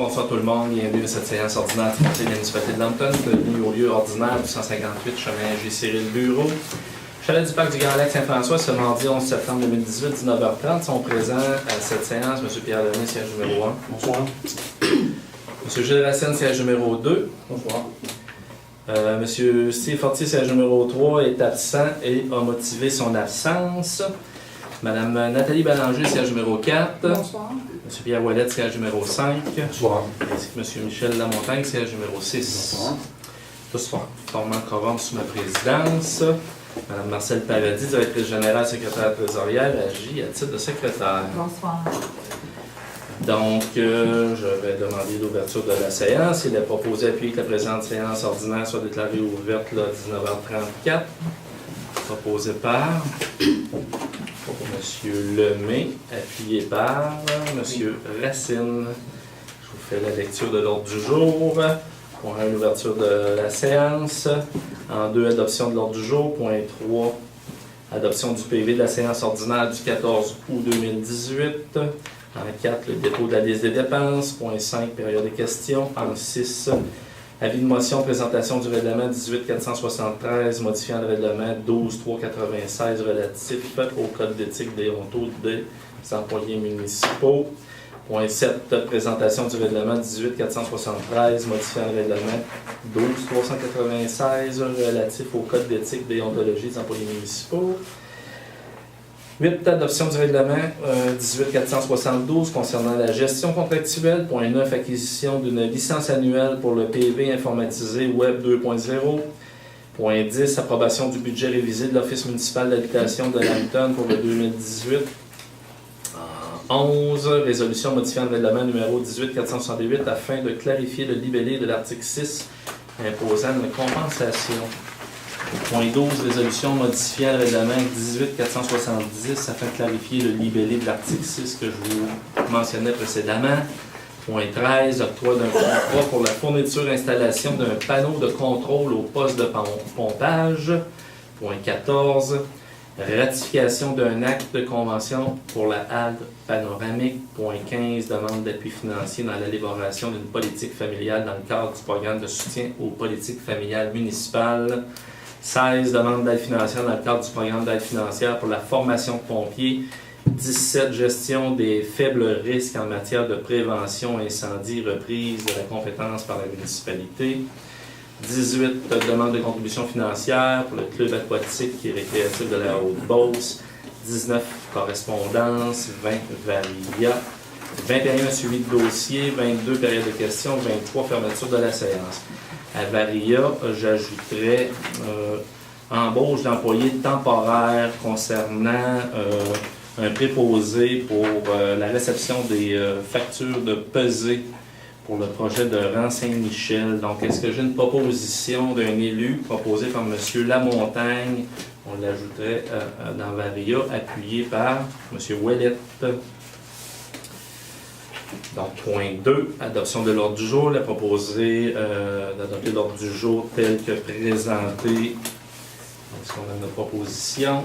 bonsoir tout le monde. Bienvenue à cette séance ordinaire du Conseil de la municipalité de Lambton, tenue au lieu ordinaire du 158 chemin G. Cyril Bureau. Chalet du Parc du Grand Lac Saint-François, ce mardi 11 septembre 2018, 19h30, sont présents à cette séance M. Pierre Lemay, siège numéro 1. Bonsoir. M. Gilles Racine, siège numéro 2. Bonsoir. M. Steve Fortier, siège numéro 3, est absent et a motivé son absence. Mme Nathalie Ballanger, siège numéro 4. Bonsoir. M. Pierre Ouellette, siège numéro 5. Bonsoir. Ainsi que M. Michel Lamontagne, siège numéro 6. Bonsoir. Tous formant quorum sous ma présidence. Mme Marcelle Paradis, directrice générale, secrétaire trésorière, agit à titre de secrétaire. Bonsoir. Donc, je vais demander l'ouverture de la séance. Il est proposé appuyer que la présente séance ordinaire soit déclarée ouverte à 19h34. Proposé par M. Lemay, appuyé par M. Racine. Je vous fais la lecture de l'ordre du jour. Point 1, l'ouverture de la séance. En 2, adoption de l'ordre du jour. Point 3, adoption du PV de la séance ordinaire du 14 août 2018. En 4, le dépôt de la liste des dépenses. Point 5, période de questions. En 6, avis de motion, présentation du règlement 18-473, modifiant le règlement 12-396 relatif au code d'éthique déontologique des employés municipaux. Point 7, présentation du règlement 18-473, modifiant le règlement 12-396 relatif au code d'éthique déontologie des employés municipaux. 8, adoption du règlement 18-472 concernant la gestion contractuelle. Point 9, acquisition d'une licence annuelle pour le PV informatisé Web 2.0. Point 10, approbation du budget révisé de l'Office municipal d'habitation de Lambton pour le 2018. 11, résolution modifiant le règlement numéro 18-468 afin de clarifier le libellé de l'article 6 imposant une compensation. Point 12, résolution modifiant le règlement 18-470 afin de clarifier le libellé de l'article 6 que je vous mentionnais précédemment. Point 13, octroi d'un contrat pour la fourniture et installation d'un panneau de contrôle au poste de pompage. Point 14, ratification d'un acte de convention pour la halle panoramique. Point 15, demande d'appui financier dans l'élaboration d'une politique familiale dans le cadre du programme de soutien aux politiques familiales municipales. 16, demande d'aide financière dans le cadre du programme d'aide financière pour la formation de pompiers. 17, gestion des faibles risques en matière de prévention incendie, reprise de la compétence par la municipalité. 18, demande de contribution financière pour le club aquatique et récréatif de la Haute-Beauce. 19, correspondance. 20, varia. 21, suivi de dossier. 22, période de questions. 23, fermeture de la séance. À varia, j'ajouterais embauche d'employés temporaires concernant un préposé pour la réception des factures de pesée pour le projet de rang Saint-Michel. Donc, est-ce que j'ai une proposition d'un élu proposé par M. Lamontagne? On l'ajouterait dans varia, appuyé par M. Ouellette. Donc, point 2, adoption de l'ordre du jour. La proposée d'adopter l'ordre du jour tel que présenté. Est-ce qu'on a une proposition?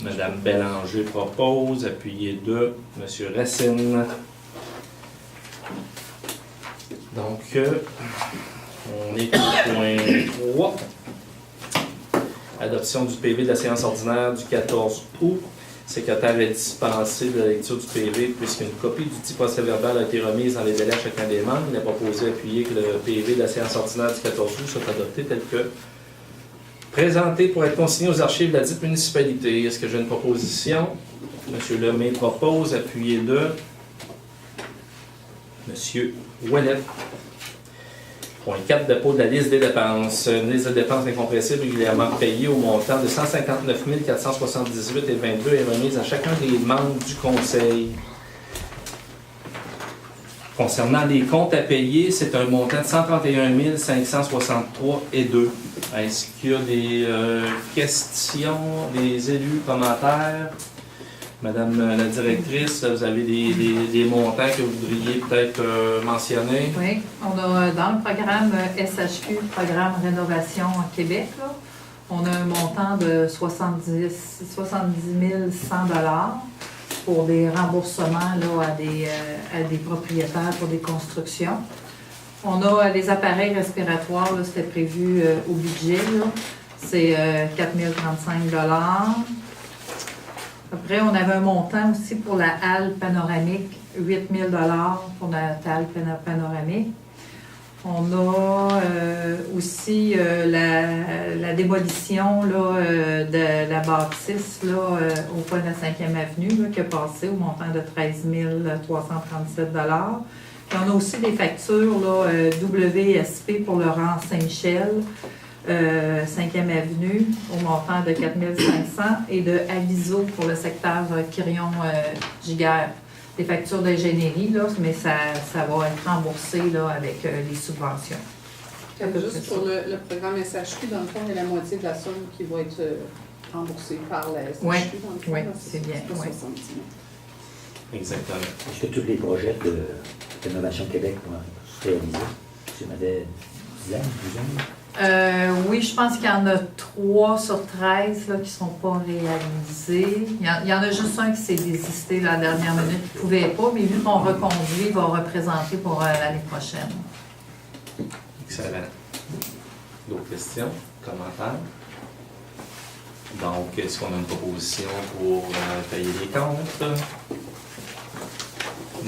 Mme Bélanger propose, appuyé de M. Racine. Donc, on est au point 3. Adoption du PV de la séance ordinaire du 14 août. Le secrétaire est dispensé de la lecture du PV puisqu'une copie du dit procès-verbal a été remise dans les délais à chacun des membres. Il a proposé d'appuyer que le PV de la séance ordinaire du 14 août soit adopté tel que présenté pour être consigné aux archives de la dite municipalité. Est-ce que j'ai une proposition? M. Lemay propose, appuyé de M. Ouellette. Point 4, dépôt de la liste des dépenses. Une liste de dépenses incompressibles régulièrement payées au montant de 159 478,22 est remise à chacun des membres du conseil. Concernant les comptes à payer, c'est un montant de 131 563,2. Est-ce qu'il y a des questions, des élus, commentaires? Madame la directrice, vous avez des montants que vous voudriez peut-être mentionner? Oui, on a dans le programme SHQ, programme Rénovation Québec, là, on a un montant de 70 100 $. pour des remboursements là, à des propriétaires pour des constructions. On a les appareils respiratoires, c'était prévu au budget, là. C'est 4 035 $. Après, on avait un montant aussi pour la halle panoramique, 8 000 $ pour la halle panoramique. On a aussi la démolition là, de la bâtisse là, au coin de la 5e avenue là, qui est passée au montant de 13 337 $. Puis on a aussi des factures là, WSP pour le rang Saint-Michel, 5e avenue, au montant de 4 500 et de Aviso pour le secteur Quirion-Giguère. Des factures d'ingénierie, là, mais ça va être remboursé là, avec les subventions. Juste pour le programme SHQ, dans le fond, il y a la moitié de la somme qui va être remboursée par la SHQ. Oui, dans le fond, oui, là, c'est bien. Oui. 70 000. Exactement. Est-ce que tous les projets de Rénovation Québec vont se réaliser? Tu m'avais 10 ans, 12 ans? Oui, je pense qu'il y en a 3 sur 13 là, qui ne sont pas réalisés. Il y en a juste un qui s'est désisté la dernière minute, qui ne pouvait pas, mais vu qu'on reconduit, il va représenter pour l'année prochaine. Excellent. D'autres questions, commentaires? Donc, est-ce qu'on a une proposition pour payer les comptes?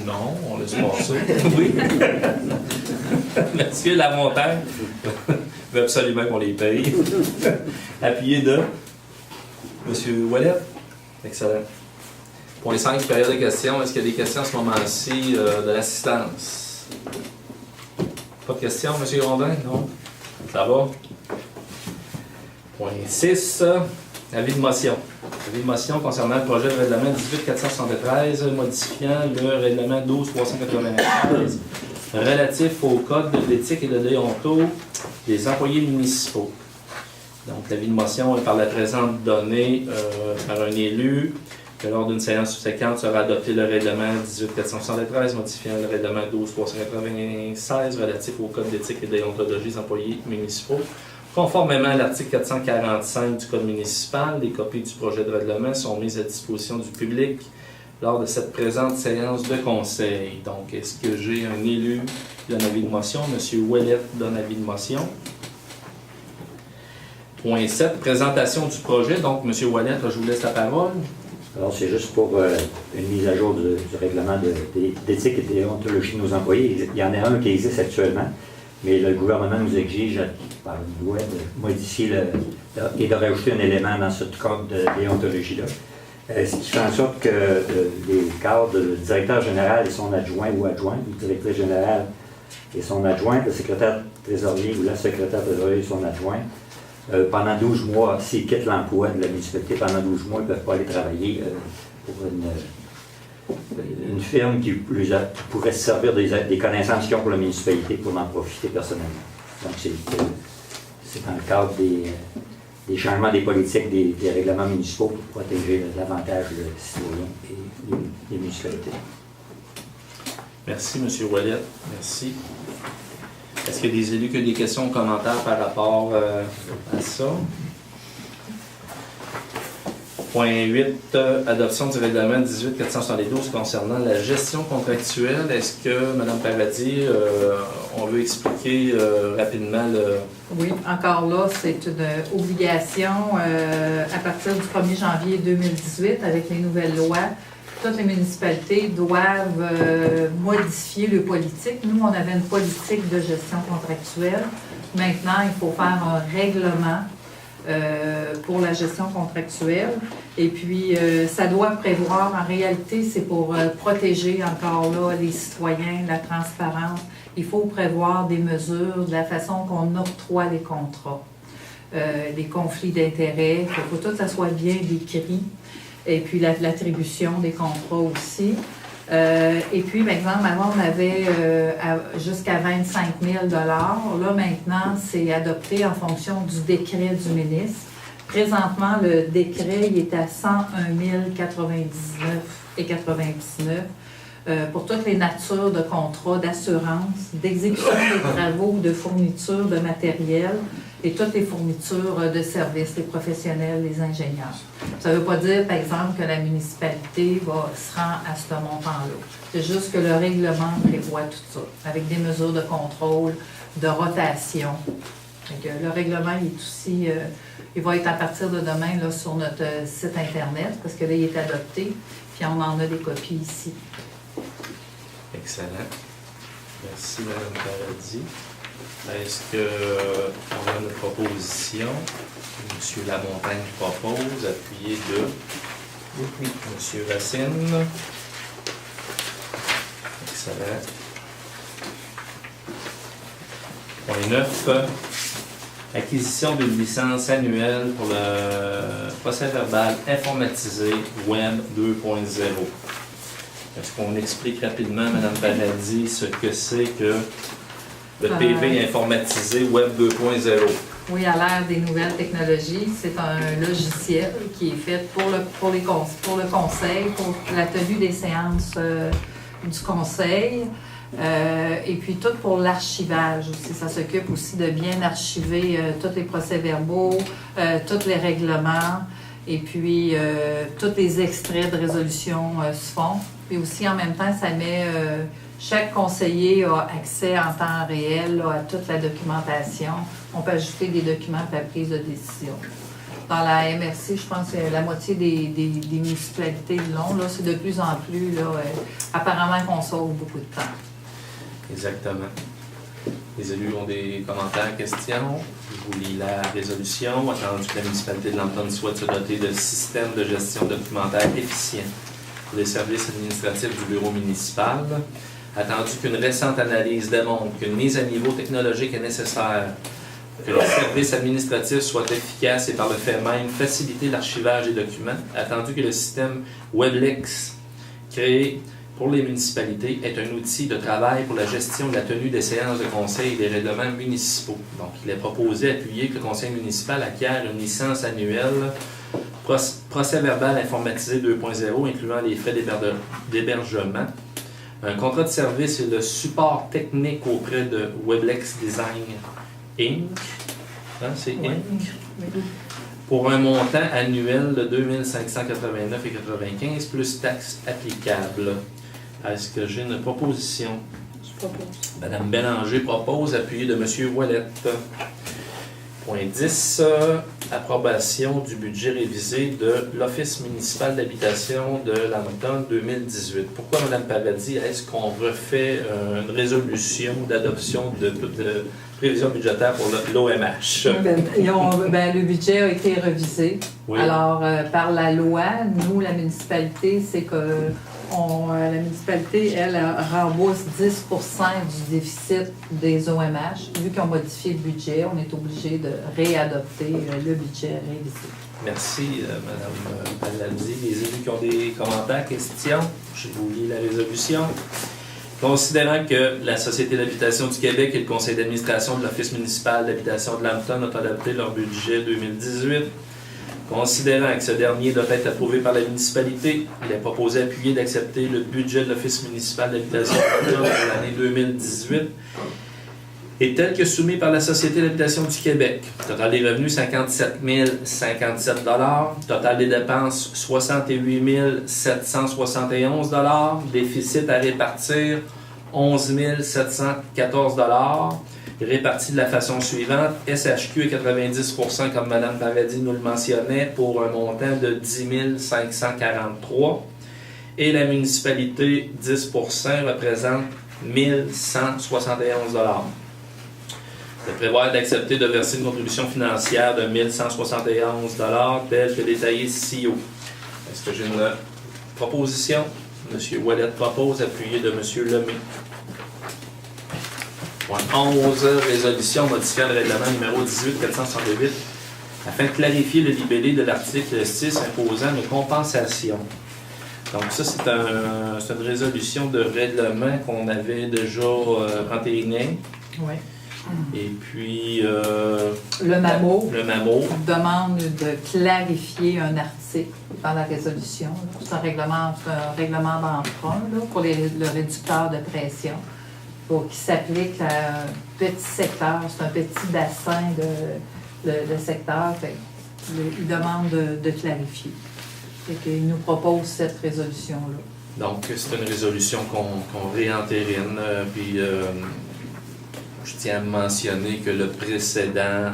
Non, on laisse passer. Oui. Monsieur Lamontagne veut absolument qu'on les paye. Appuyé de Monsieur Ouellet. Excellent. Pour les 5 périodes de questions, est-ce qu'il y a des questions à ce moment-ci de l'assistance? Pas de questions, Monsieur Grondin? Non? Ça va? Point 6. Avis de motion. Avis de motion concernant le projet de règlement 18-473 modifiant le règlement 12-393 relatif au code d'éthique et de déonto des employés municipaux. Donc, l'avis de motion est par la présente donnée par un élu que lors d'une séance subséquente sera adopté le règlement 18-473 modifiant le règlement 12-396 relatif au code d'éthique et de déontologie des employés municipaux. Conformément à l'article 445 du Code municipal, les copies du projet de règlement sont mises à disposition du public lors de cette présente séance de conseil. Donc, est-ce que j'ai un élu qui donne avis de motion? M. Ouellet donne avis de motion. Point 7, présentation du projet. Donc, M. Ouellet, je vous laisse la parole. Alors, c'est juste pour une mise à jour du règlement d'éthique et de déontologie de nos employés. Il y en a un qui existe actuellement, mais le gouvernement nous exige par une loi de modifier et de rajouter un élément dans ce code de déontologie-là. Ce qui fait en sorte que les cadres, le directeur général et son adjoint ou adjointe, le directeur général et son adjoint, le secrétaire trésorier ou la secrétaire trésorier et son adjoint, pendant 12 mois, s'ils quittent l'emploi de la municipalité, pendant 12 mois, ils ne peuvent pas aller travailler pour une firme qui pourrait se servir des connaissances qu'ils ont pour la municipalité pour en profiter personnellement. Donc, c'est dans le cadre des changements des politiques, des règlements municipaux pour protéger davantage le citoyen et les municipalités. Merci, M. Ouellet. Merci. Est-ce qu'il y a des élus qui ont des questions ou commentaires par rapport à ça? Point 8, adoption du règlement 18-472 concernant la gestion contractuelle. Est-ce que, Mme Paradis, on veut expliquer rapidement le... Oui, encore là, c'est une obligation à partir du 1er janvier 2018 avec les nouvelles lois. Toutes les municipalités doivent modifier le politique. Nous, on avait une politique de gestion contractuelle. Maintenant, il faut faire un règlement pour la gestion contractuelle. Et puis, ça doit prévoir, en réalité, c'est pour protéger encore là les citoyens, la transparence. Il faut prévoir des mesures de la façon qu'on octroie les contrats, des conflits d'intérêts. Il faut que tout ça soit bien décrit. Et puis, l'attribution des contrats aussi. Et puis, par exemple, avant, on avait jusqu'à 25 000 $. Là, maintenant, c'est adopté en fonction du décret du ministre. Présentement, le décret il est à 101 099,99 pour toutes les natures de contrats d'assurance, d'exécution des travaux, de fourniture de matériel et toutes les fournitures de services, les professionnels, les ingénieurs. Ça ne veut pas dire, par exemple, que la municipalité se rend à ce montant-là. C'est juste que le règlement prévoit tout ça, avec des mesures de contrôle, de rotation. Donc, le règlement il est aussi, il va être à partir de demain là, sur notre site Internet, parce que là, il est adopté, puis on en a des copies ici. Excellent. Merci, Mme Paradis. Est-ce qu'on a une proposition? M. Lamontagne propose, appuyé de M. Racine. Excellent. Point 9. Acquisition d'une licence annuelle pour le procès-verbal informatisé Web 2.0. Est-ce qu'on explique rapidement, Mme Paradis, ce que c'est que le PV informatisé Web 2.0? Oui, à l'ère des nouvelles technologies, c'est un logiciel qui est fait pour le conseil, pour la tenue des séances du conseil, et puis tout pour l'archivage aussi. Ça s'occupe aussi de bien archiver tous les procès-verbaux, tous les règlements, et puis tous les extraits de résolution se font. Puis aussi, en même temps, ça met... chaque conseiller a accès en temps réel là, à toute la documentation. On peut ajouter des documents pour la prise de décision. Dans la MRC, je pense que la moitié des municipalités l'ont. Là, c'est de plus en plus, là, apparemment qu'on sauve beaucoup de temps. Exactement. Les élus ont des commentaires, questions. Je vous lis la résolution. Attendu que la municipalité de Lambton souhaite se doter de systèmes de gestion documentaire efficients pour les services administratifs du bureau municipal. Attendu qu'une récente analyse démontre qu'une mise à niveau technologique est nécessaire, que les services administratifs soient efficaces et par le fait même faciliter l'archivage des documents. Attendu que le système WebLex créé pour les municipalités est un outil de travail pour la gestion de la tenue des séances de conseil et des règlements municipaux. Donc, il est proposé d'appuyer que le conseil municipal acquiert une licence annuelle procès-verbal informatisé 2.0, incluant les frais d'hébergement, un contrat de service et le support technique auprès de WebLex Design Inc. Hein, c'est Oui. Inc. Pour un montant annuel de 2 589,95 plus taxes applicables. Est-ce que j'ai une proposition? Je propose. Madame Bélanger propose, appuyé de M. Ouellette. Point 10. Approbation du budget révisé de l'Office municipal d'habitation de Lambton 2018. Pourquoi, Mme Paradis, est-ce qu'on refait une résolution d'adoption de prévision budgétaire pour l'OMH? Le budget a été révisé. Oui. Alors, par la loi, nous, la municipalité, c'est que la municipalité, elle, rembourse 10 du déficit des OMH. Vu qu'ils ont modifié le budget, on est obligé de réadopter le budget révisé. Merci, Mme Paradis. Les élus qui ont des commentaires, questions, je vous lis la résolution. Considérant que la Société d'habitation du Québec et le Conseil d'administration de l'Office municipal d'habitation de Lambton ont adopté leur budget 2018, considérant que ce dernier doit être approuvé par la municipalité, il est proposé appuyer d'accepter le budget de l'Office municipal d'habitation de Lambton pour l'année 2018 et tel que soumis par la Société d'habitation du Québec. Total des revenus, 57 057 $. Total des dépenses, 68 771 $. Déficit à répartir, 11 714 $. Réparti de la façon suivante. SHQ est 90 %, comme Mme Paradis nous le mentionnait, pour un montant de 10 543 $. Et la municipalité, 10 % représente 1 171 $. De prévoir d'accepter de verser une contribution financière de 1 171 $ telle que détaillée ci-haut. Est-ce que j'ai une proposition? M. Ouellette propose, appuyé de M. Lemay. Point 11, résolution modifiant le règlement numéro 18-468 afin de clarifier le libellé de l'article 6 imposant une compensation. Donc ça, c'est une résolution de règlement qu'on avait déjà entériné. Oui. Et puis... Le MAMO demande de clarifier un article dans la résolution. C'est un règlement d'emprunt là, pour le réducteur de pression. qui s'applique à un petit secteur. C'est un petit bassin de secteur. Fait il demande de clarifier. Fait qu'il nous propose cette résolution-là. Donc, c'est une résolution qu'on réentérine. Puis, je tiens à mentionner que le précédent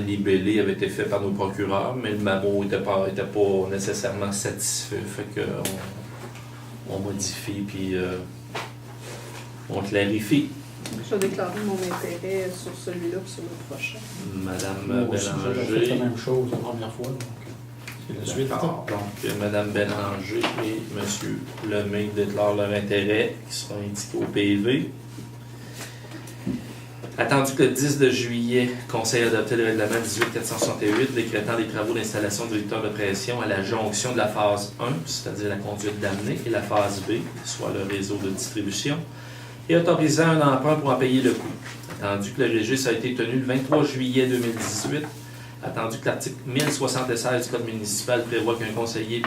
libellé avait été fait par nos procureurs, mais le MAMO n'était pas nécessairement satisfait. Fait qu'on modifie, puis on clarifie. Je vais déclarer mon intérêt sur celui-là et sur le prochain. Madame Moi aussi, j'ai fait Bélanger. la même chose la première fois. Donc, c'est la suite. D'accord. Donc, Mme Bélanger et M. Lemay déclarent leur intérêt, qui sera indiqué au PV. Attendu que le 10 de juillet, le Conseil a adopté le règlement 18468 décrétant les travaux d'installation de réducteurs de pression à la jonction de la phase 1, c'est-à-dire la conduite d'amener, et la phase B, soit le réseau de distribution, et autorisant un emprunt pour en payer le coût. Attendu que le registre a été tenu le 23 juillet 2018, attendu que l'article 1076 du Code municipal prévoit qu'un conseil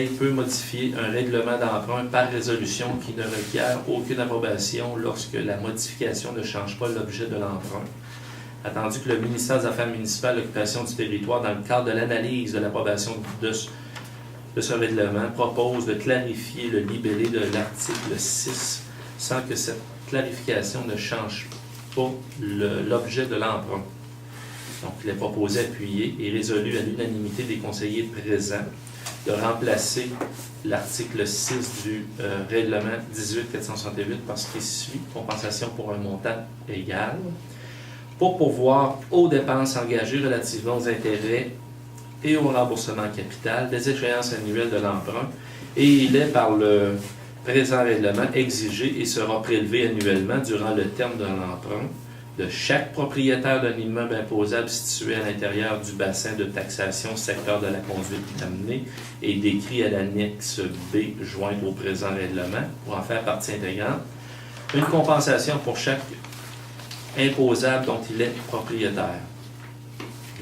peut modifier un règlement d'emprunt par résolution qui ne requiert aucune approbation lorsque la modification ne change pas l'objet de l'emprunt. Attendu que le ministère des Affaires municipales et de l'Occupation du territoire, dans le cadre de l'analyse de l'approbation de ce règlement, propose de clarifier le libellé de l'article 6 sans que cette clarification ne change pas l'objet de l'emprunt. Donc, il est proposé, appuyé et résolu à l'unanimité des conseillers présents de remplacer l'article 6 du règlement 18468 par ce qui suit, compensation pour un montant égal, pour pourvoir aux dépenses engagées relativement aux intérêts et au remboursement capital des échéances annuelles de l'emprunt, et il est par le présent règlement exigé et sera prélevé annuellement durant le terme de l'emprunt de chaque propriétaire d'un immeuble imposable situé à l'intérieur du bassin de taxation secteur de la conduite d'amener et décrit à l'annexe B jointe au présent règlement pour en faire partie intégrante, une compensation pour chaque imposable dont il est propriétaire.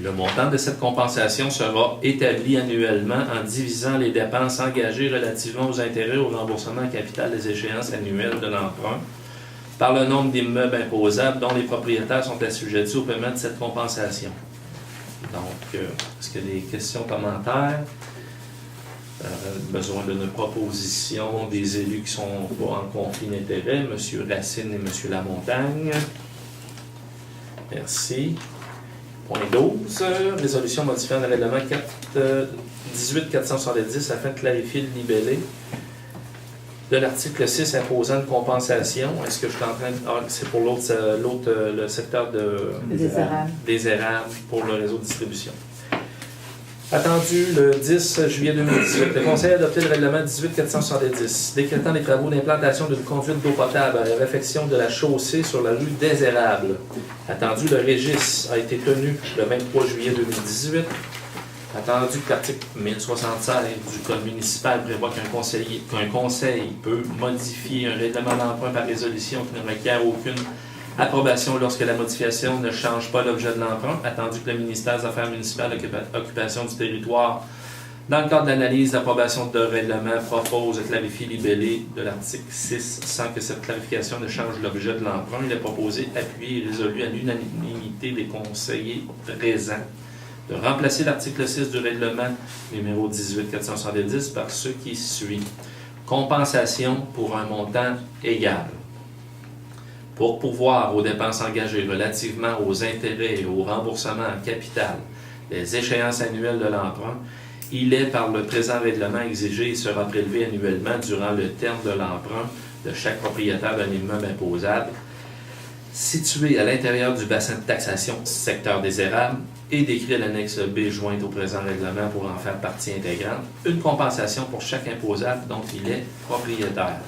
Le montant de cette compensation sera établi annuellement en divisant les dépenses engagées relativement aux intérêts au remboursement capital des échéances annuelles de l'emprunt par le nombre d'immeubles imposables dont les propriétaires sont assujettis au paiement de cette compensation. Donc, est-ce qu'il y a des questions, commentaires? Besoin d'une proposition des élus qui sont pas en conflit d'intérêts, M. Racine et M. Lamontagne. Merci. Point 12, résolution modifiant le règlement 18470 afin de clarifier le libellé de l'article 6 imposant une compensation. Est-ce que je suis en train de... Ah, c'est pour le secteur des érables pour le réseau de distribution. Attendu le 10 juillet 2018, le Conseil a adopté le règlement 18470 décrétant les travaux d'implantation d'une conduite d'eau potable à la réfection de la chaussée sur la rue des Érables. Attendu, le registre a été tenu le 23 juillet 2018. Attendu que l'article 1076 du Code municipal prévoit qu'un conseil peut modifier un règlement d'emprunt par résolution qui ne requiert aucune approbation lorsque la modification ne change pas l'objet de l'emprunt. Attendu que le ministère des Affaires municipales et de l'Occupation du territoire, dans le cadre d'analyse d'approbation de règlement, propose de clarifier le libellé de l'article 6 sans que cette clarification ne change l'objet de l'emprunt. Il est proposé, appuyé et résolu à l'unanimité des conseillers présents de remplacer l'article 6 du règlement numéro 18470 par ce qui suit. Compensation pour un montant égal. Pour pourvoir aux dépenses engagées relativement aux intérêts et au remboursement en capital des échéances annuelles de l'emprunt, il est par le présent règlement exigé et sera prélevé annuellement durant le terme de l'emprunt de chaque propriétaire d'un immeuble imposable situé à l'intérieur du bassin de taxation secteur des érables et décrit à l'annexe B jointe au présent règlement pour en faire partie intégrante, une compensation pour chaque imposable dont il est propriétaire.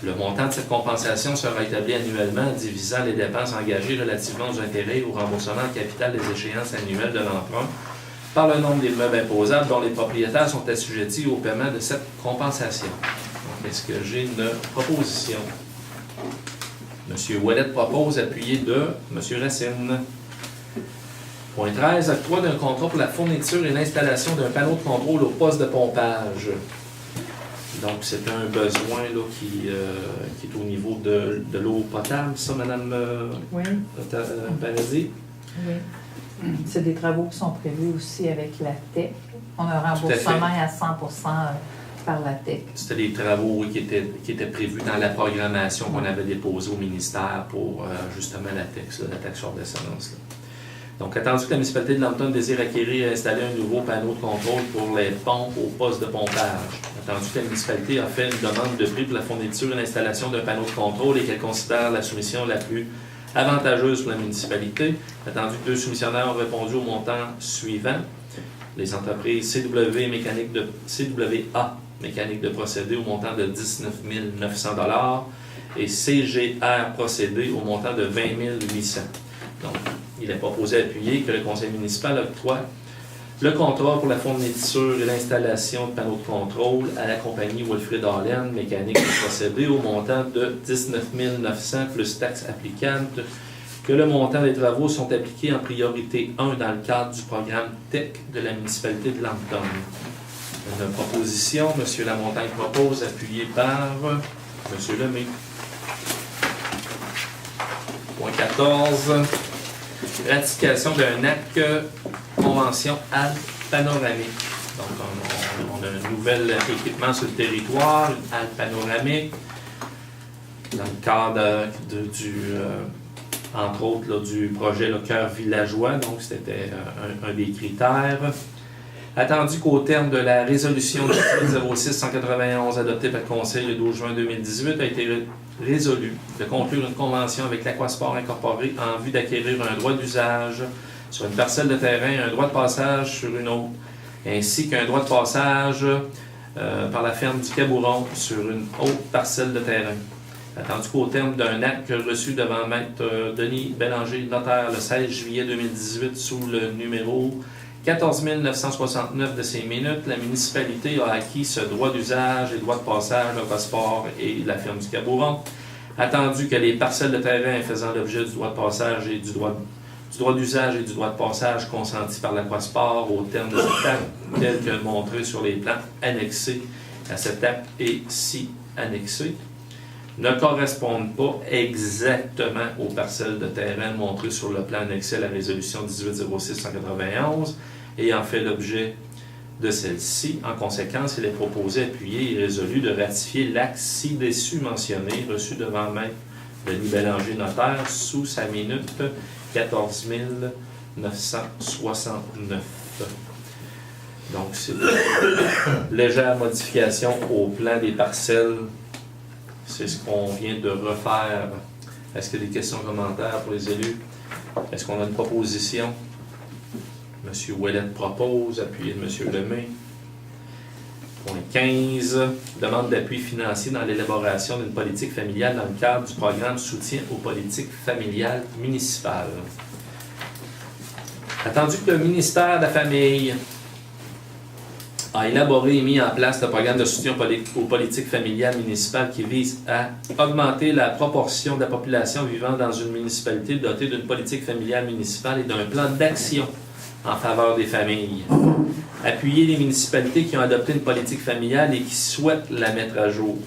Le montant de cette compensation sera établi annuellement en divisant les dépenses engagées relativement aux intérêts et au remboursement en capital des échéances annuelles de l'emprunt par le nombre d'immeubles imposables dont les propriétaires sont assujettis au paiement de cette compensation. Donc, est-ce que j'ai une proposition? M. Ouellet propose, appuyé de M. Racine. Point 13, octroi d'un contrat pour la fourniture et l'installation d'un panneau de contrôle au poste de pompage. Donc, c'est un besoin là, qui est au niveau de l'eau potable, ça, Mme Oui. Paradis? Oui. C'est des travaux qui sont prévus aussi avec la TEC. On a un remboursement à 100% par la TEC. C'était des travaux oui, qui étaient prévus dans la programmation qu'on avait déposée au ministère pour justement la taxe sur l'essence. Donc, attendu que la municipalité de Lambton désire acquérir et installer un nouveau panneau de contrôle pour les pompes au poste de pompage. Attendu que la municipalité a fait une demande de prix pour la fourniture et l'installation d'un panneau de contrôle et qu'elle considère la soumission la plus avantageuse pour la municipalité. Attendu que 2 soumissionnaires ont répondu au montant suivant. Les entreprises CWA Mécanique de procédés au montant de 19 900 $ et CGR Procédés au montant de 20 800 $. Donc, il est proposé d'appuyer que le conseil municipal octroie le contrat pour la fourniture et l'installation de panneaux de contrôle à la compagnie Wilfrid Allen Mécanique de procédés au montant de 19 900 $ plus taxes applicables, que le montant des travaux sont appliqués en priorité 1 dans le cadre du programme TEC de la municipalité de Lambton. Une proposition, M. Lamontagne propose, appuyé par M. Lemay. Point 14. Ratification d'un acte convention halte panoramique. Donc, on a un nouvel équipement sur le territoire, une halte panoramique, dans le cadre entre autres, là, du projet Le Cœur Villageois. Donc, c'était un des critères. Attendu qu'au terme de la résolution 06-191 adoptée par le Conseil le 12 juin 2018, a été résolu de conclure une convention avec l'Aquasport Incorporé en vue d'acquérir un droit d'usage sur une parcelle de terrain et un droit de passage sur une autre, ainsi qu'un droit de passage par la ferme du Cabouron sur une autre parcelle de terrain. Attendu qu'au terme d'un acte reçu devant Maître Denis Bélanger, notaire, le 16 juillet 2018, sous le numéro 14 969 de ces minutes, la municipalité a acquis ce droit d'usage et droit de passage au Passeport et la ferme du Cabouron. Attendu que les parcelles de terrain faisant l'objet du droit de passage et du droit d'usage et du droit de passage consentis par l'Aquasport au terme de cet acte, tel que montré sur les plans annexés à cet acte et si annexés, ne correspondent pas exactement aux parcelles de terrain montrées sur le plan annexé à la résolution 1806-191 ayant fait l'objet de celle-ci. En conséquence, il est proposé, appuyé et résolu de ratifier l'acte ci-dessus mentionné, reçu devant Maître Denis Bélanger, notaire, sous sa minute 14 969. Donc, c'est une légère modification au plan des parcelles. C'est ce qu'on vient de refaire. Est-ce qu'il y a des questions, commentaires pour les élus? Est-ce qu'on a une proposition? M. Ouellette propose, appuyé de M. Lemay. Point 15. Demande d'appui financier dans l'élaboration d'une politique familiale dans le cadre du programme Soutien aux politiques familiales municipales. Attendu que le ministère de la Famille a élaboré et mis en place le programme de soutien aux politiques familiales municipales qui vise à augmenter la proportion de la population vivant dans une municipalité dotée d'une politique familiale municipale et d'un plan d'action en faveur des familles. Appuyer les municipalités qui ont adopté une politique familiale et qui souhaitent la mettre à jour.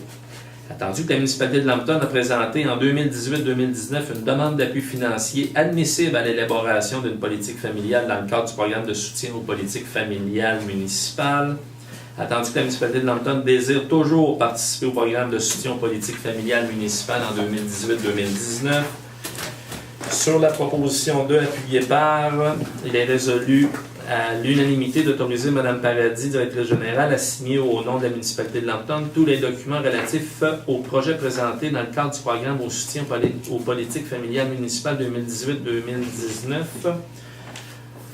Attendu que la municipalité de Lambton a présenté en 2018-2019 une demande d'appui financier admissible à l'élaboration d'une politique familiale dans le cadre du programme de soutien aux politiques familiales municipales. Attendu que la municipalité de Lambton désire toujours participer au programme de soutien aux politiques familiales municipales en 2018-2019. Sur la proposition 2 appuyée par, il est résolu à l'unanimité d'autoriser Mme Paradis, directrice générale, à signer au nom de la municipalité de Lambton tous les documents relatifs au projet présenté dans le cadre du programme au soutien aux politiques familiales municipales 2018-2019.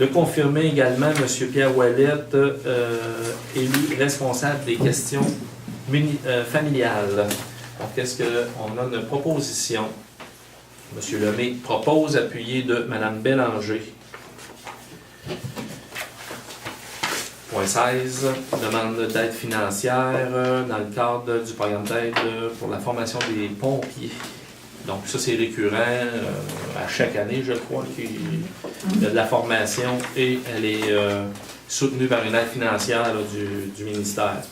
De confirmer également M. Pierre Ouellette, élu responsable des questions familiales. Donc, est-ce qu'on a une proposition? M. Lemay propose, appuyé de Mme Bélanger. Point 16, demande d'aide financière dans le cadre du programme d'aide pour la formation des pompiers. Donc ça, c'est récurrent à chaque année, je crois, qu'il y a de la formation et elle est soutenue par une aide financière là, du ministère.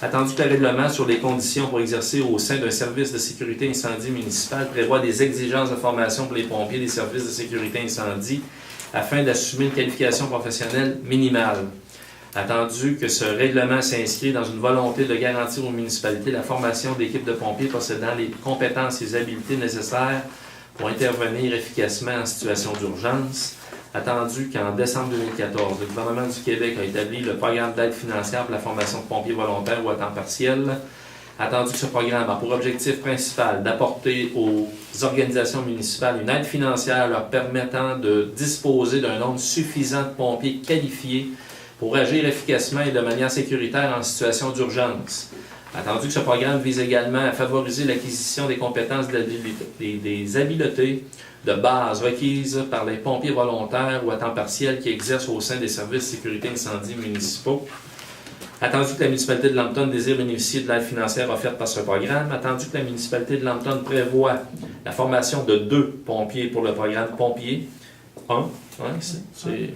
Attendu que le règlement sur les conditions pour exercer au sein d'un service de sécurité incendie municipal prévoit des exigences de formation pour les pompiers des services de sécurité incendie afin d'assumer une qualification professionnelle minimale. Attendu que ce règlement s'inscrit dans une volonté de garantir aux municipalités la formation d'équipes de pompiers possédant les compétences et les habiletés nécessaires pour intervenir efficacement en situation d'urgence. Attendu qu'en décembre 2014, le gouvernement du Québec a établi le programme d'aide financière pour la formation de pompiers volontaires ou à temps partiel. Attendu que ce programme a pour objectif principal d'apporter aux organisations municipales une aide financière leur permettant de disposer d'un nombre suffisant de pompiers qualifiés pour agir efficacement et de manière sécuritaire en situation d'urgence. Attendu que ce programme vise également à favoriser l'acquisition des compétences des habiletés de base requises par les pompiers volontaires ou à temps partiel qui exercent au sein des services de sécurité incendie municipaux. Attendu que la municipalité de Lambton désire bénéficier de l'aide financière offerte par ce programme. Attendu que la municipalité de Lambton prévoit la formation de 2 pompiers pour le programme Pompiers 1. Hein, c'est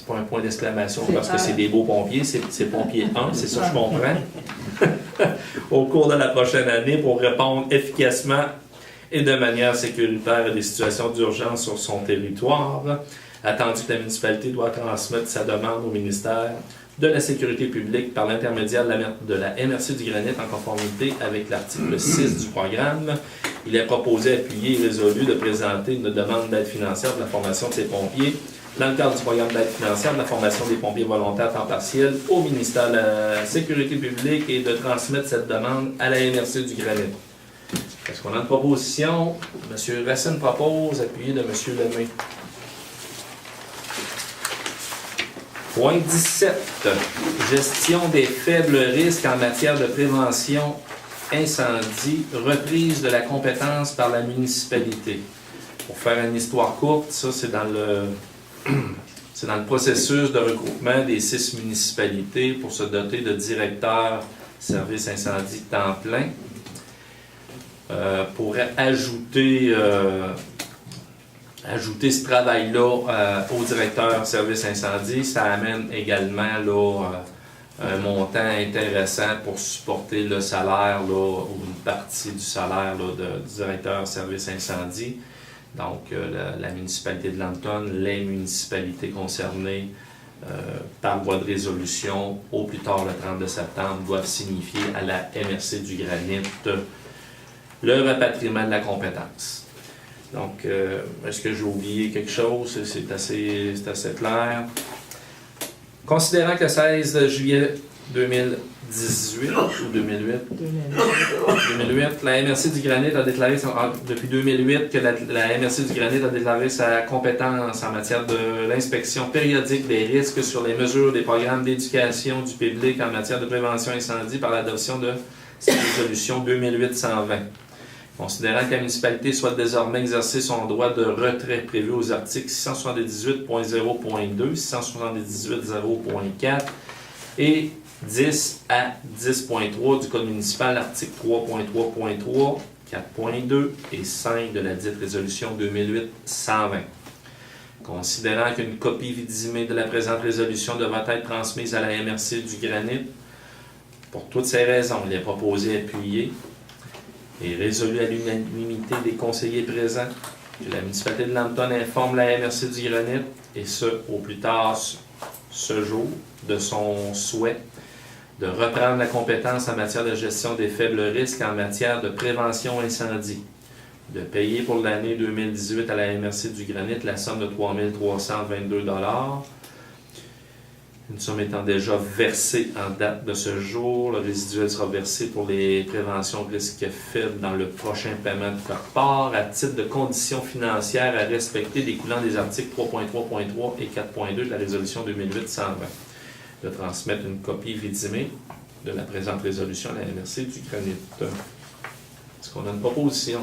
pas un point d'exclamation parce que c'est des beaux pompiers, c'est Pompiers 1, c'est ça que je comprends. Au cours de la prochaine année pour répondre efficacement et de manière sécuritaire à des situations d'urgence sur son territoire. Attendu que la municipalité doit transmettre sa demande au ministère de la Sécurité publique par l'intermédiaire de la MRC du Granit en conformité avec l'article 6 du programme. Il est proposé, appuyé et résolu de présenter une demande d'aide financière pour la formation de ces pompiers dans le cadre du programme d'aide financière de la formation des pompiers volontaires à temps partiel au ministère de la Sécurité publique et de transmettre cette demande à la MRC du Granit. Est-ce qu'on a une proposition? M. Racine propose, appuyé de M. Lemay. Point 17. Gestion des faibles risques en matière de prévention incendie, reprise de la compétence par la municipalité. Pour faire une histoire courte, ça c'est dans le processus de regroupement des 6 municipalités pour se doter de directeurs service incendie temps plein. Pour ajouter ce travail-là au directeur service incendie, ça amène également là, un montant intéressant pour supporter le salaire là, ou une partie du salaire là, du directeur service incendie. Donc, la municipalité de Lambton, les municipalités concernées par voie de résolution, au plus tard le 30 septembre, doivent signifier à la MRC du Granit le rapatriement de la compétence. Donc, est-ce que j'ai oublié quelque chose? C'est assez clair. Considérant que le 16 juillet 2018 ou 2008, 2008, la MRC du Granit a déclaré depuis 2008 que la MRC du Granit a déclaré sa compétence en matière de l'inspection périodique des risques sur les mesures des programmes d'éducation du public en matière de prévention incendie par l'adoption de cette résolution 2008-120. Considérant que la municipalité souhaite désormais exercer son droit de retrait prévu aux articles 678.0.2, 678.0.4 et 10 à 10.3 du Code municipal, article 3.3.3, 4.2 et 5 de la dite résolution 2008-120. Considérant qu'une copie vidimée de la présente résolution devra être transmise à la MRC du Granit, pour toutes ces raisons, il est proposé appuyer et résolu à l'unanimité des conseillers présents que la municipalité de Lambton informe la MRC du Granit, et ce, au plus tard ce jour, de son souhait de reprendre la compétence en matière de gestion des faibles risques en matière de prévention incendie, de payer pour l'année 2018 à la MRC du Granit la somme de 3 322 $, une somme étant déjà versée en date de ce jour. Le résiduel sera versé pour les préventions risques faibles dans le prochain paiement de quote-part à titre de conditions financières à respecter découlant des articles 3.3.3 et 4.2 de la résolution 2008-120. De transmettre une copie vidimée de la présente résolution à la MRC du Granit. Est-ce qu'on a une proposition?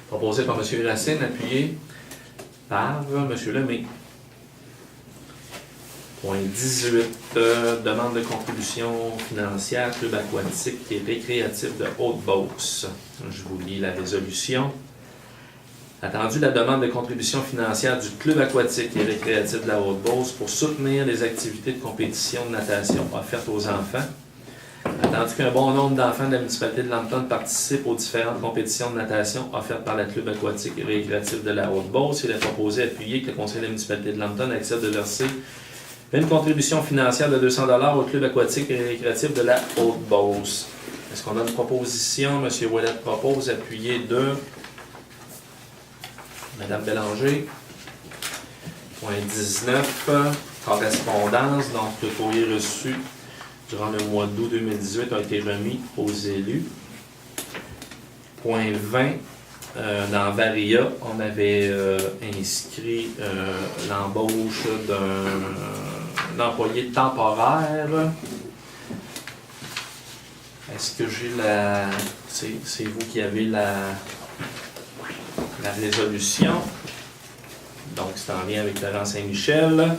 Proposée par M. Racine, appuyée par M. Lemay. Point 18, demande de contribution financière, club aquatique et récréatif de Haute-Beauce. Je vous lis la résolution. Attendu la demande de contribution financière du Club aquatique et récréatif de la Haute-Beauce pour soutenir les activités de compétition de natation offertes aux enfants. Attendu qu'un bon nombre d'enfants de la municipalité de Lambton participent aux différentes compétitions de natation offertes par le Club aquatique et récréatif de la Haute-Beauce, il est proposé appuyer que le conseil de la municipalité de Lambton accepte de verser une contribution financière de 200 $ au Club aquatique et récréatif de la Haute-Beauce. Est-ce qu'on a une proposition? M. Ouellet propose appuyer de Mme Bélanger. Point 19, correspondance. Donc, le courrier reçu durant le mois d'août 2018 a été remis aux élus. Point 20, dans Varia, on avait inscrit l'embauche d'un employé temporaire. Est-ce que j'ai la... C'est vous qui avez la résolution. Donc, c'est en lien avec Laurent Saint-Michel.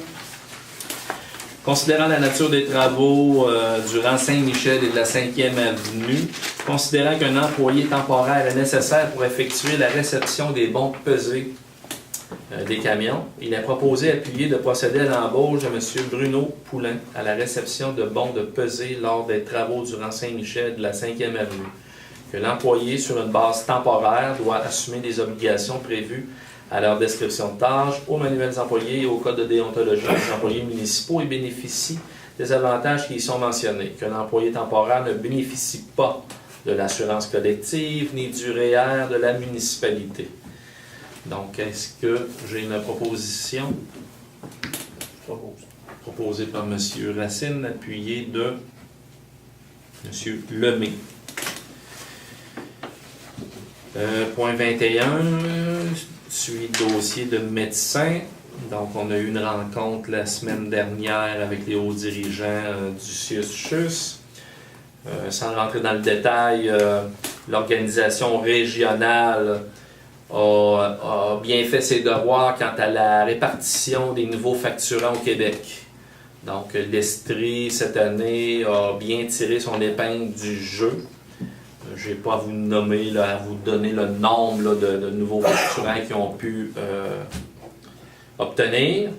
Considérant la nature des travaux du rang Saint-Michel et de la 5e avenue, considérant qu'un employé temporaire est nécessaire pour effectuer la réception des bons pesés des camions, il est proposé appuyer de procéder à l'embauche de M. Bruno Poulain à la réception de bons de pesée lors des travaux du rang Saint-Michel de la 5e avenue. Que l'employé, sur une base temporaire, doit assumer des obligations prévues à leur description de tâches, aux manuels des employés et au code de déontologie des employés municipaux et bénéficie des avantages qui y sont mentionnés. Que l'employé temporaire ne bénéficie pas de l'assurance collective ni du REER de la municipalité. Donc, est-ce que j'ai une proposition? Proposée par M. Racine, appuyée de M. Lemay. Point 21, suivi de dossier de médecin. Donc, on a eu une rencontre la semaine dernière avec les hauts dirigeants du CIUS-CHUS. Sans rentrer dans le détail, l'organisation régionale a bien fait ses devoirs quant à la répartition des nouveaux facturants au Québec. Donc, l'Estrie, cette année, a bien tiré son épingle du jeu. Je n'ai pas à vous nommer, là, à vous donner le nombre là, de nouveaux facturants qui ont pu obtenir.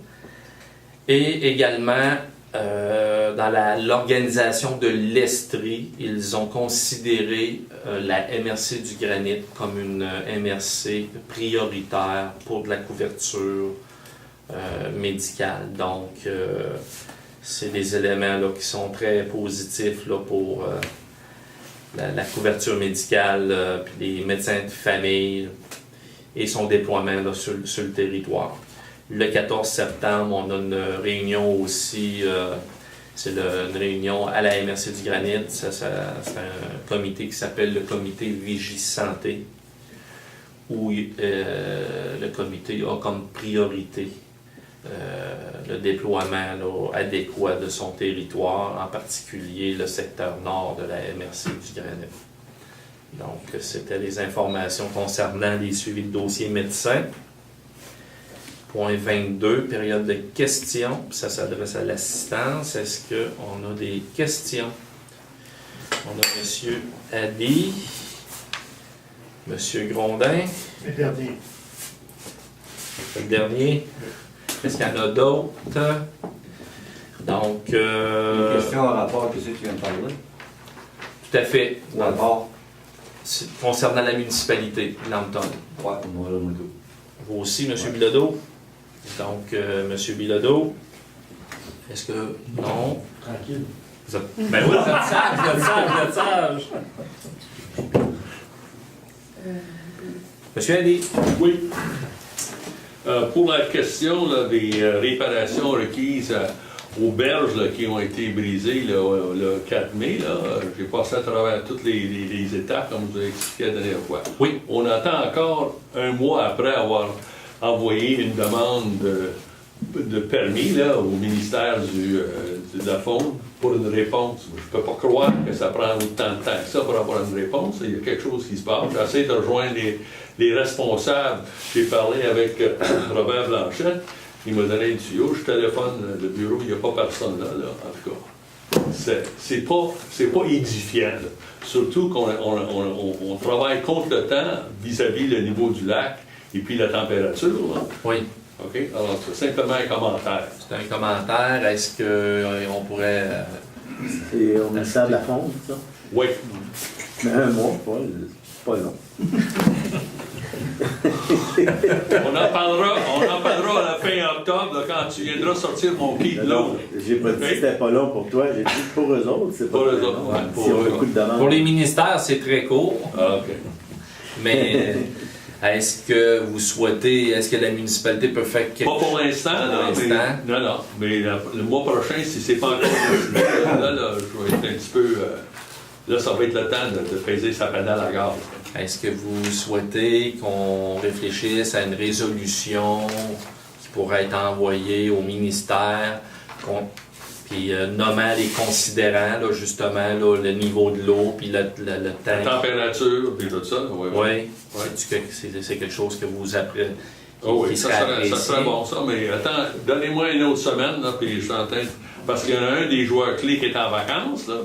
Et également, dans l'organisation de l'Estrie, ils ont considéré la MRC du Granit comme une MRC prioritaire pour de la couverture médicale. Donc, c'est des éléments là, qui sont très positifs là, pour la couverture médicale, puis les médecins de famille et son déploiement là, sur le territoire. Le 14 septembre, on a une réunion aussi, c'est une réunion à la MRC du Granit. C'est un comité qui s'appelle le comité Vigie-Santé, où le comité a comme priorité le déploiement là, adéquat de son territoire, en particulier le secteur nord de la MRC du Granit. Donc, c'était les informations concernant les suivis de dossiers médecins. Point 22, période de questions. Ça s'adresse à l'assistance. Est-ce qu'on a des questions? On a M. Hadi, M. Grondin. Le dernier. Le dernier. Est-ce qu'il y en a d'autres? Donc... Une question en rapport avec ce que tu viens de parler? Tout à fait. Rapport? Concernant la municipalité, Lambton. Ouais, moi là, moi tout. Vous aussi, M. Bilodeau. Donc, M. Bilodeau. Est-ce que... Non. Tranquille. Vous êtes... Ben oui, vous êtes sage, vous êtes sage, vous êtes sage. M. Hadi. Oui. Pour la question là, des réparations requises aux berges là, qui ont été brisées le 4 mai, j'ai passé à travers toutes les étapes, comme je vous ai expliqué la dernière fois. Oui. On attend encore un mois après avoir envoyé une demande de permis là, au ministère de la Faune pour une réponse. Je ne peux pas croire que ça prend autant de temps que ça pour avoir une réponse. Il y a quelque chose qui se passe. J'essaie de rejoindre les responsables. J'ai parlé avec Robert Blanchette. Il m'a donné le tuyau. Je téléphone le bureau. Il n'y a pas personne là. En tout cas, c'est pas édifiant. Là. Surtout qu'on travaille contre le temps vis-à-vis le niveau du lac. Et puis la température, là. Oui, OK? Alors, c'est simplement un commentaire. c'est un commentaire. Est-ce qu'on pourrait... C'est au ministère de la Fonde, ça. Oui. Mais un mois, c'est pas long. On en parlera à la fin octobre, là, quand tu viendras sortir mon kit de l'eau. J'ai pas dit que c'était pas long pour toi, j'ai dit pour eux autres, c'est pas Pour eux très autres, long. ouais, S'il y a pour eux beaucoup de demandes. Pour les ministères, c'est très court. Ah, OK. Mais est-ce que vous souhaitez... Est-ce que la municipalité peut faire quelque Pas pour l'instant, Pas là, pour mais, l'instant. non. Mais le mois prochain, si c'est pas encore décidé, là, je vais être un petit peu... là, ça va être le temps de peser sa pédale à gaz. Est-ce que vous souhaitez qu'on réfléchisse à une résolution qui pourrait être envoyée au ministère, puis nommant les considérants, là, justement, là, le niveau de l'eau, puis le La temps? température, puis tout ça, oui. Oui. Ouais. C'est quelque chose que vous apprenez? Oh oui, qui ça serait serait apprécié? bon, ça, mais attends, donnez-moi une autre semaine, là, puis je suis en train... Parce qu'il y en a un des joueurs clés qui est en vacances, là.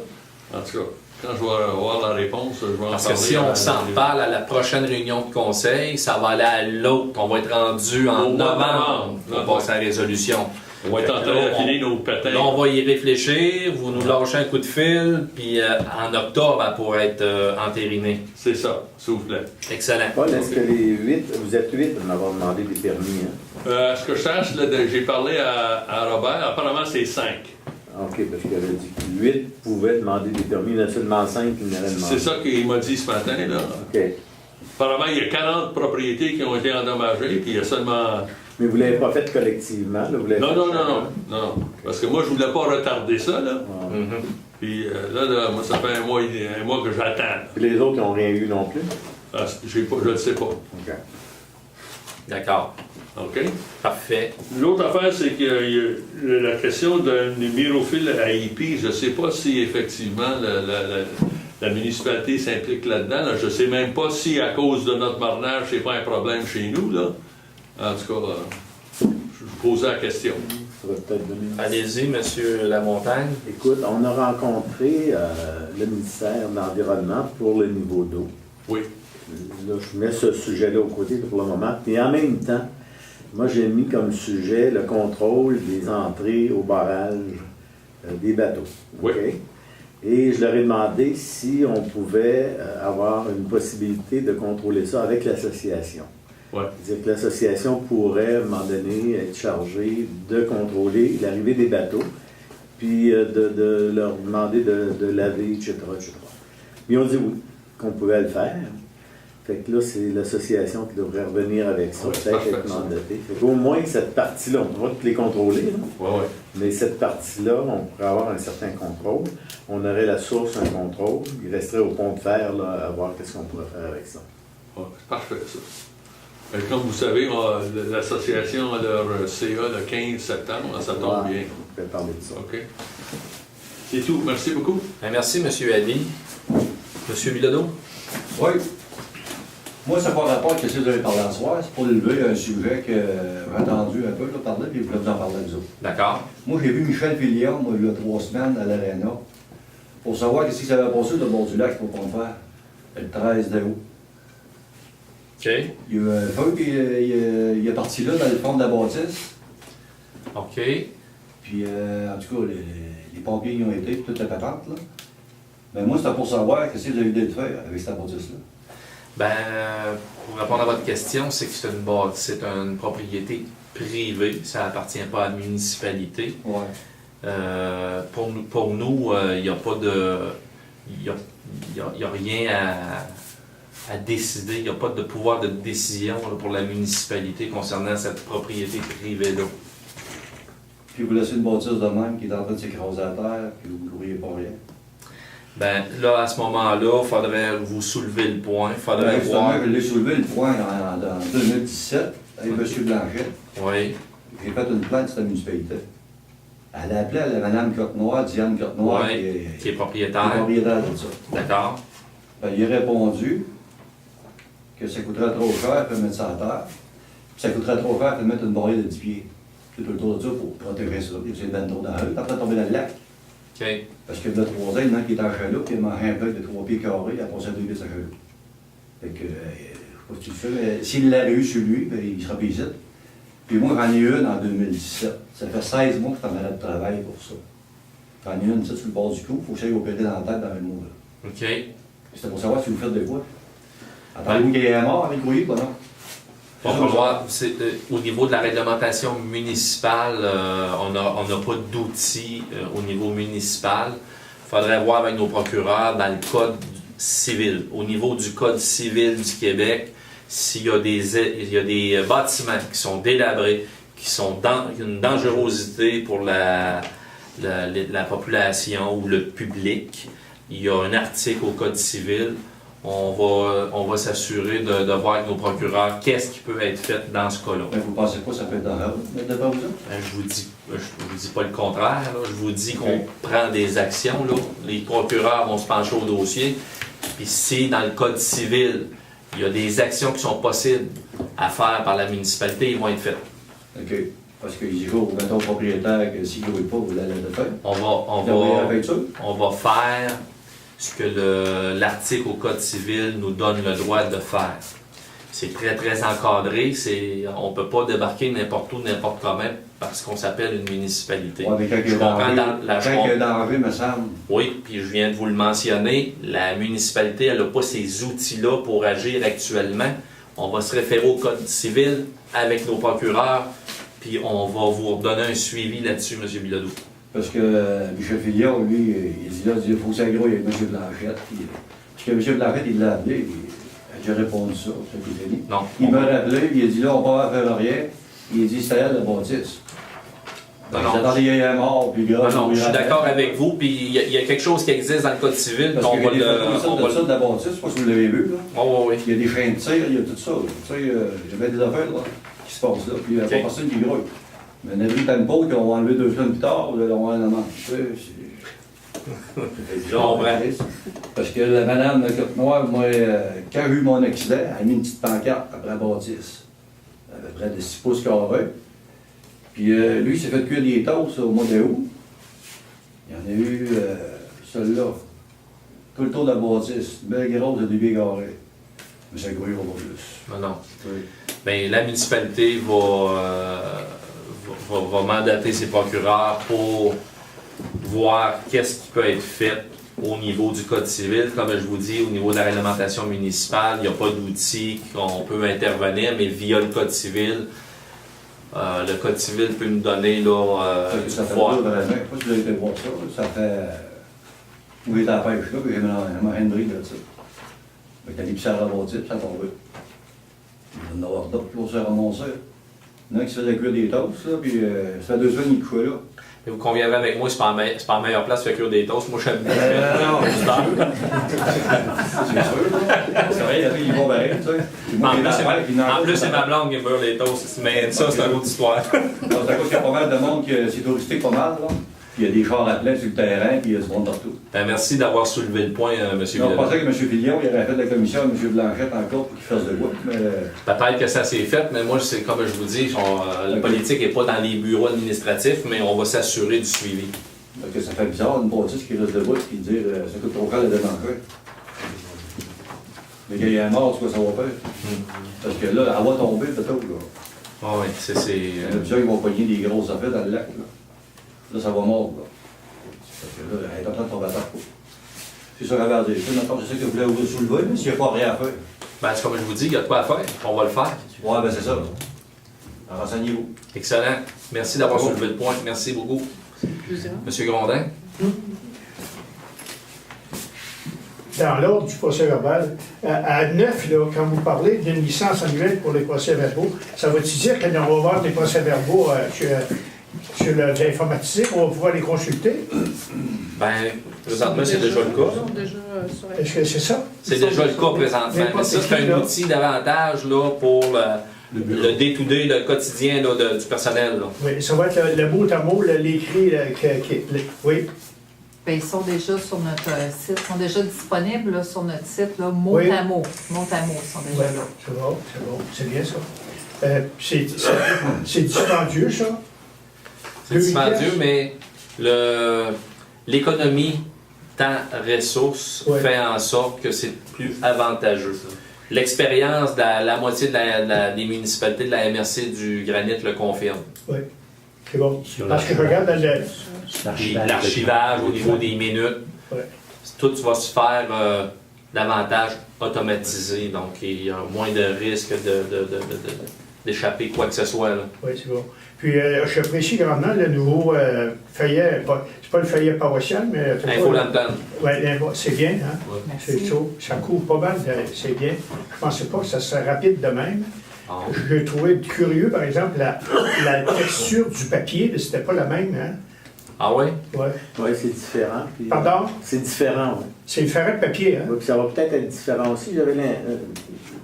En tout cas, quand je vais avoir la réponse, je vais en parler. Parce que si on s'en parle à la prochaine réunion de conseil, ça va aller à l'autre. On va être rendu en Au mois de novembre novembre. pour passer à la résolution. On va être en train Là, d'affiner nos pétins. Là, on va y réfléchir, vous nous lâchez un coup de fil, puis en octobre, elle pourrait être entérinée. C'est ça, s'il vous plaît. Excellent. Paul, est-ce que les 8, vous êtes 8 à m'avoir demandé des permis, hein? Ce que je sache, là, j'ai parlé à Robert, apparemment c'est 5. OK, parce qu'elle a dit que 8 pouvaient demander des permis, il y en a seulement 5 qui n'auraient demandé. C'est ça qu'il m'a dit ce matin, là. OK. Apparemment, il y a 40 propriétés qui ont été endommagées, puis il y a seulement... Mais vous ne l'avez pas fait collectivement, là? Vous l'avez Non, fait non, non, chacun? non, non. Parce que moi, je voulais pas retarder ça, là. Ah. Mhm. Puis là, moi, ça fait un mois que j'attends. Puis les autres n'ont rien eu non plus? Ah, je ne le sais pas. OK. D'accord. OK? Parfait. L'autre affaire, c'est qu'il y a la question d'un numérophile à IP. Je ne sais pas si effectivement la municipalité s'implique là-dedans. Là. Je ne sais même pas si, à cause de notre marnage, c'est pas un problème chez nous. Là. En tout cas, je vous posais la question. Ça va peut-être donner une... Allez-y, Monsieur Lamontagne. Écoute, on a rencontré le ministère de l'Environnement pour le niveau d'eau. Oui. Là, je mets ce sujet-là au côté pour le moment. Et en même temps, moi, j'ai mis comme sujet le contrôle des entrées au barrage des bateaux. Oui. OK? Et je leur ai demandé si on pouvait avoir une possibilité de contrôler ça avec l'association. Ouais. C'est-à-dire que l'association pourrait, à un moment donné, être chargée de contrôler l'arrivée des bateaux, puis de leur demander de laver, etc., etc. Ils ont dit oui, qu'on pouvait le faire. Fait que là, c'est l'association qui devrait revenir avec ça, Ouais, peut-être parfait, être ça. mandatée. Fait qu'au moins, cette partie-là, on pourra toutes les contrôler, là. Oui, oui. Mais cette partie-là, on pourrait avoir un certain contrôle. On aurait la source, un contrôle. Il resterait au pont de fer là, à voir qu'est-ce qu'on pourrait faire avec ça. Ouais, c'est parfait, ça. Et comme vous savez, l'association a leur CA le 15 septembre. Ça tombe Ouais, bien. On peut parler de ça. OK. C'est tout. Merci beaucoup. Ben, merci, Monsieur Ali. Monsieur Bilodeau. Oui. Moi, c'est pas rapport à ce que vous avez parlé ce soir. C'est pour lever un sujet que j'ai entendu un peu là, parler, puis je voulais vous en parler avec vous autres. D'accord. Moi, j'ai vu Michel Fillon, moi, il y a 3 semaines à l'Arena, pour savoir qu'est-ce qui s'avait passé au bord du lac pour qu'on faire le 13 de août. OK. Il y a eu un feu, puis il est parti là, dans le fond de la bâtisse. OK. Puis, en tout cas, les pompiers y ont été, puis toute la patente, là. Mais moi, c'était pour savoir qu'est-ce que vous avez eu de faire avec cette bâtisse-là. Ben, pour répondre à votre question, c'est que c'est une propriété privée. Ça appartient pas à la municipalité. Ouais. Pour nous, il n'y a pas de... Il y a rien à décider. Il n'y a pas de pouvoir de décision là, pour la municipalité concernant cette propriété privée-là. Puis vous laissez une bâtisse de même qui est en train de s'écraser à terre, puis vous ne voyez pas rien. Ben, là, à ce moment-là, il faudrait vous soulever le point. Il faudrait voir... Justement, je l'ai soulevé le point en 2017 avec M. Blanchet. Oui. J'ai fait une plainte sur la municipalité. Elle a appelé la Mme Cottenoir, Diane Cottenoir, Oui, qui est qui est propriétaire. propriétaire de ça. D'accord. Ben, il a répondu que ça coûterait trop cher de mettre ça à terre. Puis ça coûterait trop cher de mettre une barrière de 10 pieds. Tout autour de ça pour protéger ça. Il y a une bande d'eau dans la rue, t'es en train de tomber dans le lac. OK. Parce que le 3 ans, il y en a qui est en chaloupe, puis il m'a un bloc de 3 pieds carrés, il a passé 2 vis à chaloupe. Fait que, Tu le fais, mais s'il l'avait eu sur lui, ben, il sera pas ici. Puis moi, j'en ai une en 2017. Ça fait 16 mois que je suis en malade de travail pour ça. J'en ai une, ça, sur le bord du cou, il faut que j'aille opérer dans la tête dans un mois. Là. OK. C'était pour savoir si vous faites de quoi. Attendez-vous qu'il y ait un mort avec Rouillé, pas non? On va voir, au niveau de la réglementation municipale, on n'a pas d'outils au niveau municipal. Il faudrait voir avec nos procureurs dans le code civil. Au niveau du code civil du Québec, s'il y a des bâtiments qui sont délabrés, qui sont une dangerosité pour la population ou le public, il y a un article au code civil. On va s'assurer de voir avec nos procureurs qu'est-ce qui peut être fait dans ce cas-là. Mais vous pensez pas que ça peut être dans la devant vous? Je vous dis pas le contraire. Là. Je vous dis qu'on prend des actions. Là. Les procureurs vont se pencher au dossier. Puis si dans le code civil, il y a des actions qui sont possibles à faire par la municipalité, ils vont être faites. OK. Parce qu'il dit au mettons propriétaire que s'il ne roule pas, vous allez le faire. On va faire ce que l'article au Code civil nous donne le droit de faire. C'est très, très encadré. On ne peut pas débarquer n'importe où, n'importe comment, parce qu'on s'appelle une municipalité. Oui, mais quand il y a danger, me semble. Oui, puis je viens de vous le mentionner, la municipalité, elle n'a pas ces outils-là pour agir actuellement. On va se référer au Code civil avec nos procureurs, puis on va vous redonner un suivi là-dessus, M. Bilodeau. Parce que Michel Fillon, lui, il dit là, il faut que ça grouille avec M. Blanchette. Puis que M. Blanchette, il l'a appelé, j'ai répondu ça, c'est fini. Non. Il m'a rappelé, puis il a dit là, on part faire rien. Il a dit c'était elle, la bâtisse. J'attendais, il y a un mort, puis gars. Non, je suis d'accord avec vous, puis il y a quelque chose qui existe dans le Code civil. Parce qu'il y a des photos de la bâtisse, je sais pas si vous l'avez vu. Là. Oui. Il y a des chaînes de tir, il y a tout ça. Tu sais, il y avait des affaires là, qui se passent là, puis il n'y a pas personne qui grouille. Mais on a vu Tempo qui ont enlevé 2 semaines plus tard, là, on va en amende. C'est bizarre, parce que la madame de Côte-Noire, moi, quand j'ai eu mon accident, elle a mis une petite pancarte après la bâtisse. À peu près de 6 pouces carrés. Puis lui, il s'est fait cuire des toasts au mois d'août. Il y en a eu celui-là. Tout le tour de la bâtisse. Une belle grosse de 2 pieds carrés. Mais ça grouille au plus. Non. Oui. Bien, la municipalité va mandater ses procureurs pour voir qu'est-ce qui peut être fait au niveau du Code civil. Comme je vous dis, au niveau de la réglementation municipale, il n'y a pas d'outils qu'on peut intervenir, mais via le Code civil, le Code civil peut nous donner là, ça fait voir. Je ne sais pas si vous avez été voir ça. Ça fait. Où il est à la pêche là, puis j'ai un marin de brique là-dessus. Fait que t'as l'épicère à la bâtisse, ça tombe. Il va en avoir d'autres pour se ramasser. Il y en a qui se faisaient cuire des toasts, là, puis ça fait 2 semaines qu'il couchait là. Et vous conviendrez avec moi, c'est pas la meilleure place de faire cuire des toasts. Moi, j'aime bien. Non, c'est sûr. C'est vrai, il va pareil, tu sais. En plus, c'est ma blonde qui beurre les toasts. Mais ça, c'est une autre histoire. C'est à cause qu'il y a pas mal de monde qui c'est touristique pas mal, là. Puis il y a des chars à plein sur le terrain, puis il y a du monde partout. Merci d'avoir soulevé le point, M. Bilodeau. Je pensais que M. Fillon, il aurait fait de la commission à M. Blanchette encore pour qu'il fasse de quoi. Mais... Peut-être que ça s'est fait, mais moi, c'est comme je vous dis, la politique n'est pas dans les bureaux administratifs, mais on va s'assurer du suivi. Parce que ça fait bizarre, une bâtisse qui reste debout et dire ça coûte trop cher de démancher. Mais il y a un mort, tu vois, ça va faire. Parce que là, elle va tomber, peut-être. Ah oui, c'est. Il y en a plusieurs qui vont pogner des grosses affaires dans le lac. Là, ça va mordre. Parce que là, elle est en train de tomber à terre. C'est ça qu'elle va dire. Maintenant, je sais que vous voulez vous soulever, mais s'il n'y a pas rien à faire. Ben, c'est comme je vous dis, il y a de quoi à faire. On va le faire. Ouais, ben c'est ça. Renseignez-vous. Excellent. Merci d'avoir soulevé le point. Merci beaucoup. Monsieur Grondin. Dans l'ordre du procès-verbal, à 9, là, quand vous parlez d'une licence annuelle pour les procès-verbaux, ça veut-il dire qu'on va avoir des procès-verbaux sur l'informatisé pour pouvoir les consulter? Ben, présentement, c'est déjà le cas. Est-ce que c'est ça? C'est déjà le cas présentement. Mais ça, c'est un outil davantage là, pour le day-to-day, le quotidien là, du personnel. Là. Oui, ça va être le mot à mot, l'écrit. Oui. Bien, ils sont déjà sur notre site, ils sont déjà disponibles là, sur notre site, là, mot à mot. Mot à mot, ils sont déjà là. C'est bon, c'est bien ça. C'est dispendieux, ça? C'est dispendieux, mais l'économie temps ressources fait en sorte que c'est plus avantageux. l'expérience de la moitié des municipalités de la MRC du granit le confirme. Oui, c'est bon. Sur Parce que je regarde dans le... Puis l'archivage au niveau des minutes, Ouais. tout va se faire davantage automatisé, donc il y a moins de risques d'échapper quoi que ce soit. Là. Oui, c'est bon. Puis, j'apprécie grandement le nouveau feuillet, c'est pas le feuillet paroissial, mais... Info-Lanterne. Oui, c'est bien, hein? Ouais. C'est Merci. chaud. Ça couvre pas mal, c'est bien. Je pensais pas que ça serait rapide de même. Ah. J'ai trouvé curieux, par exemple, la texture du papier, c'était pas la même, hein? Ah oui? Ouais. Oui, c'est différent. Puis, Pardon? c'est différent, oui. C'est le ferret de papier, hein? Oui, puis ça va peut-être être différent aussi. J'avais Mais